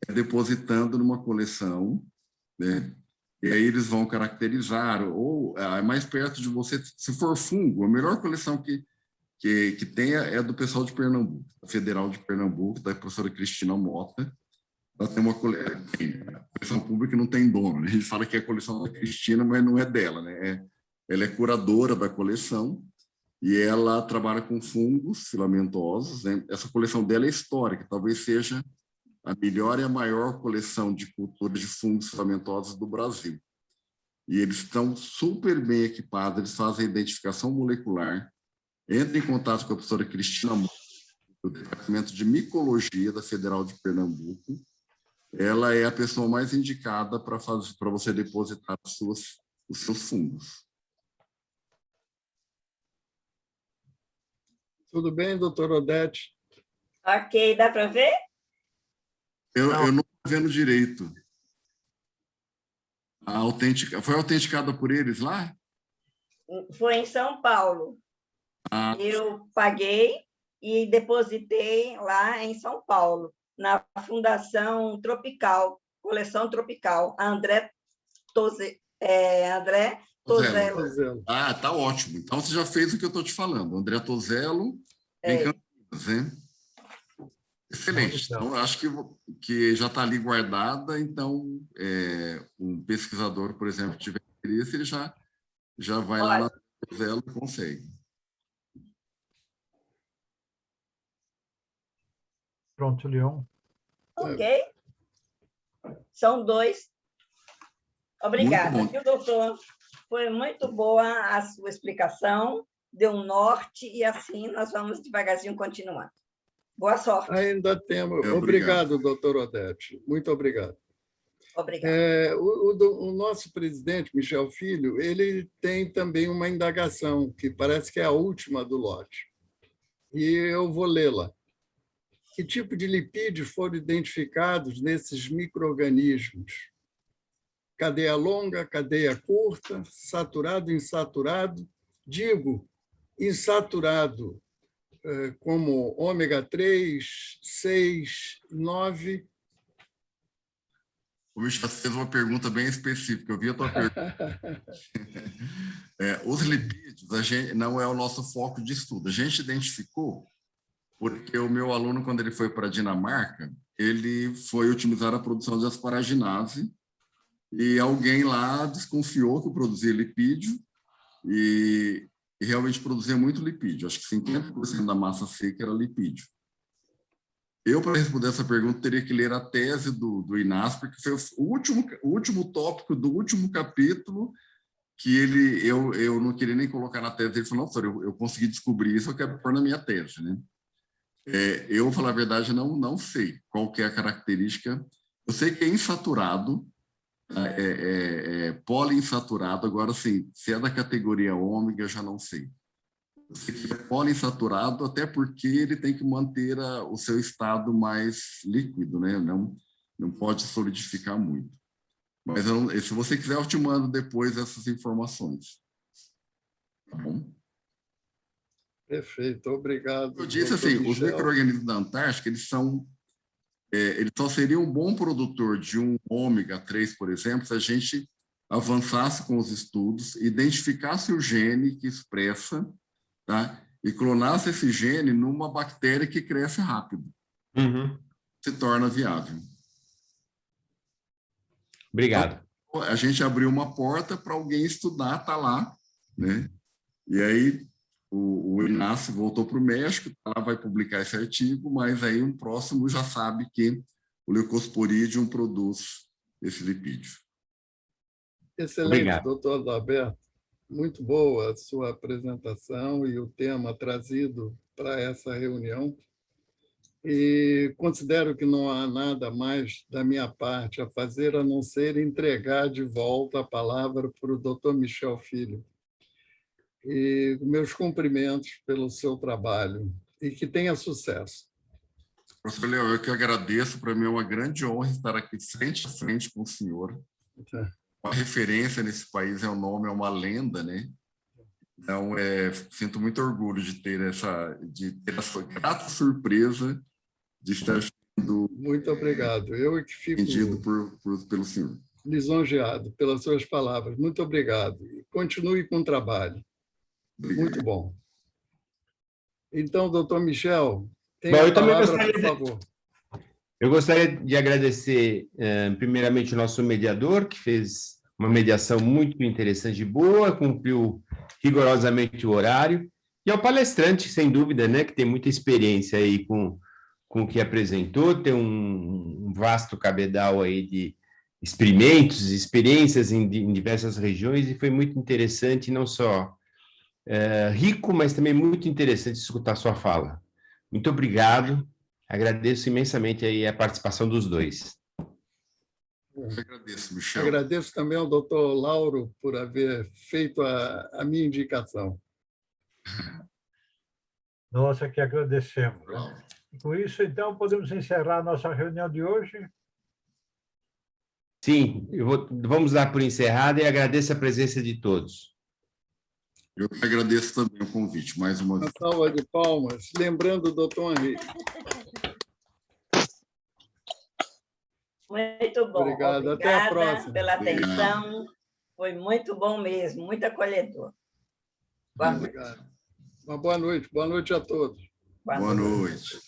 Speaker 3: é depositando numa coleção, né? E aí eles vão caracterizar, ou mais perto de você, se for fungo, a melhor coleção que tenha é do pessoal de Pernambuco, da Federal de Pernambuco, da professora Cristina Mota. Ela tem uma coleção pública que não tem dono, né? A gente fala que é a coleção da Cristina, mas não é dela, né? Ela é curadora da coleção e ela trabalha com fungos filamentosos, né? Essa coleção dela é histórica, talvez seja a melhor e a maior coleção de culturas de fungos filamentosos do Brasil. E eles estão super bem equipados, eles fazem a identificação molecular, entram em contato com a professora Cristina Mota, do Departamento de Micologia da Federal de Pernambuco. Ela é a pessoa mais indicada para você depositar os seus fungos.
Speaker 4: Tudo bem, doutor Odete?
Speaker 6: Ok, dá para ver?
Speaker 3: Eu não estou vendo direito. Foi autenticada por eles lá?
Speaker 6: Foi em São Paulo. Eu paguei e depositei lá em São Paulo, na Fundação Tropical, Coleção Tropical, André Tozello.
Speaker 3: Ah, tá ótimo. Então, você já fez o que eu estou te falando. André Tozello, em Campinas, né? Excelente. Então, acho que já está ali guardada. Então, um pesquisador, por exemplo, que tiver interesse, ele já vai lá na Tozello e consegue.
Speaker 2: Pronto, Leon.
Speaker 6: Ok. São 2. Obrigada, viu, doutor? Foi muito boa a sua explicação, deu um norte, e assim nós vamos devagarzinho continuando. Boa sorte.
Speaker 4: Ainda temos. Obrigado, doutor Odete. Muito obrigado.
Speaker 6: Obrigado.
Speaker 4: O nosso presidente, Michel Filho, ele tem também uma indagação, que parece que é a última do lote. E eu vou lê-la. Que tipo de lipídios foram identificados nesses micro-organismos? Cadeia longa, cadeia curta, saturado, insaturado. Digo, insaturado, como ômega 3, 6, 9.
Speaker 3: O Michel fez uma pergunta bem específica, eu vi a tua pergunta. Os lipídios, não é o nosso foco de estudo. A gente identificou porque o meu aluno, quando ele foi para a Dinamarca, ele foi utilizar a produção de asparaginase e alguém lá desconfiou que produzia lipídio e realmente produzia muito lipídio. Acho que 50% da massa seca era lipídio. Eu, para responder essa pergunta, teria que ler a tese do Inácio, porque foi o último tópico do último capítulo que eu não queria nem colocar na tese. Ele falou, não, professor, eu consegui descobrir isso, eu quero pôr na minha tese, né? Eu, vou falar a verdade, não sei qual que é a característica. Eu sei que é insaturado, poliinsaturado. Agora, assim, se é da categoria ômega, eu já não sei. Eu sei que é poliinsaturado, até porque ele tem que manter o seu estado mais líquido, né? Não pode solidificar muito. Mas se você quiser, eu te mando depois essas informações. Tá bom?
Speaker 4: Perfeito, obrigado.
Speaker 3: Eu disse assim, os micro-organismos da Antártica, eles só seriam um bom produtor de um ômega 3, por exemplo, se a gente avançasse com os estudos, identificasse o gene que expressa, tá? E clonasse esse gene numa bactéria que cresce rápido. Se torna viável.
Speaker 1: Obrigado.
Speaker 3: Então, a gente abriu uma porta para alguém estudar, tá lá, né? E aí o Inácio voltou para o México, tá, vai publicar esse artigo, mas aí um próximo já sabe que o Leucosporidium produz esse lipídio.
Speaker 4: Excelente,
Speaker 1: Obrigado.
Speaker 4: doutor Adalberto. Muito boa a sua apresentação e o tema trazido para essa reunião. E considero que não há nada mais da minha parte a fazer a não ser entregar de volta a palavra para o doutor Michel Filho. E meus cumprimentos pelo seu trabalho e que tenha sucesso.
Speaker 3: Professor Léo, eu que agradeço, para mim é uma grande honra estar aqui frente a frente com o senhor. Uma referência nesse país, é uma lenda, né? Então, sinto muito orgulho de ter essa grata surpresa de estar sendo
Speaker 4: muito obrigado. Eu que fico
Speaker 3: entendido pelo senhor.
Speaker 4: Lisonjeado pelas suas palavras. Muito obrigado. E continue com o trabalho.
Speaker 3: Obrigado.
Speaker 4: Muito bom. Então, doutor Michel, tem
Speaker 1: Bom,
Speaker 4: a palavra, por favor.
Speaker 1: Eu gostaria de agradecer, primeiramente, o nosso mediador, que fez uma mediação muito interessante e boa, cumpriu rigorosamente o horário, e ao palestrante, sem dúvida, né, que tem muita experiência aí com o que apresentou, tem um vasto cabedal aí de experimentos, experiências em diversas regiões, e foi muito interessante, não só rico, mas também muito interessante escutar sua fala. Muito obrigado, agradeço imensamente aí a participação dos dois.
Speaker 3: Eu agradeço, Michel.
Speaker 4: Agradeço também ao doutor Lauro por haver feito a minha indicação.
Speaker 2: Nós é que agradecemos. Né? Com isso, então, podemos encerrar a nossa reunião de hoje?
Speaker 1: Sim, vamos dar por encerrada e agradeço a presença de todos.
Speaker 3: Eu que agradeço também o convite, mais uma vez.
Speaker 4: Uma salva de palmas, lembrando o doutor Henri.
Speaker 6: Muito bom.
Speaker 4: Obrigado. Até a próxima.
Speaker 6: Pela atenção. Foi muito bom mesmo, muito acolhedor.
Speaker 4: Obrigado. Uma boa noite. Boa noite a todos.
Speaker 3: Boa noite.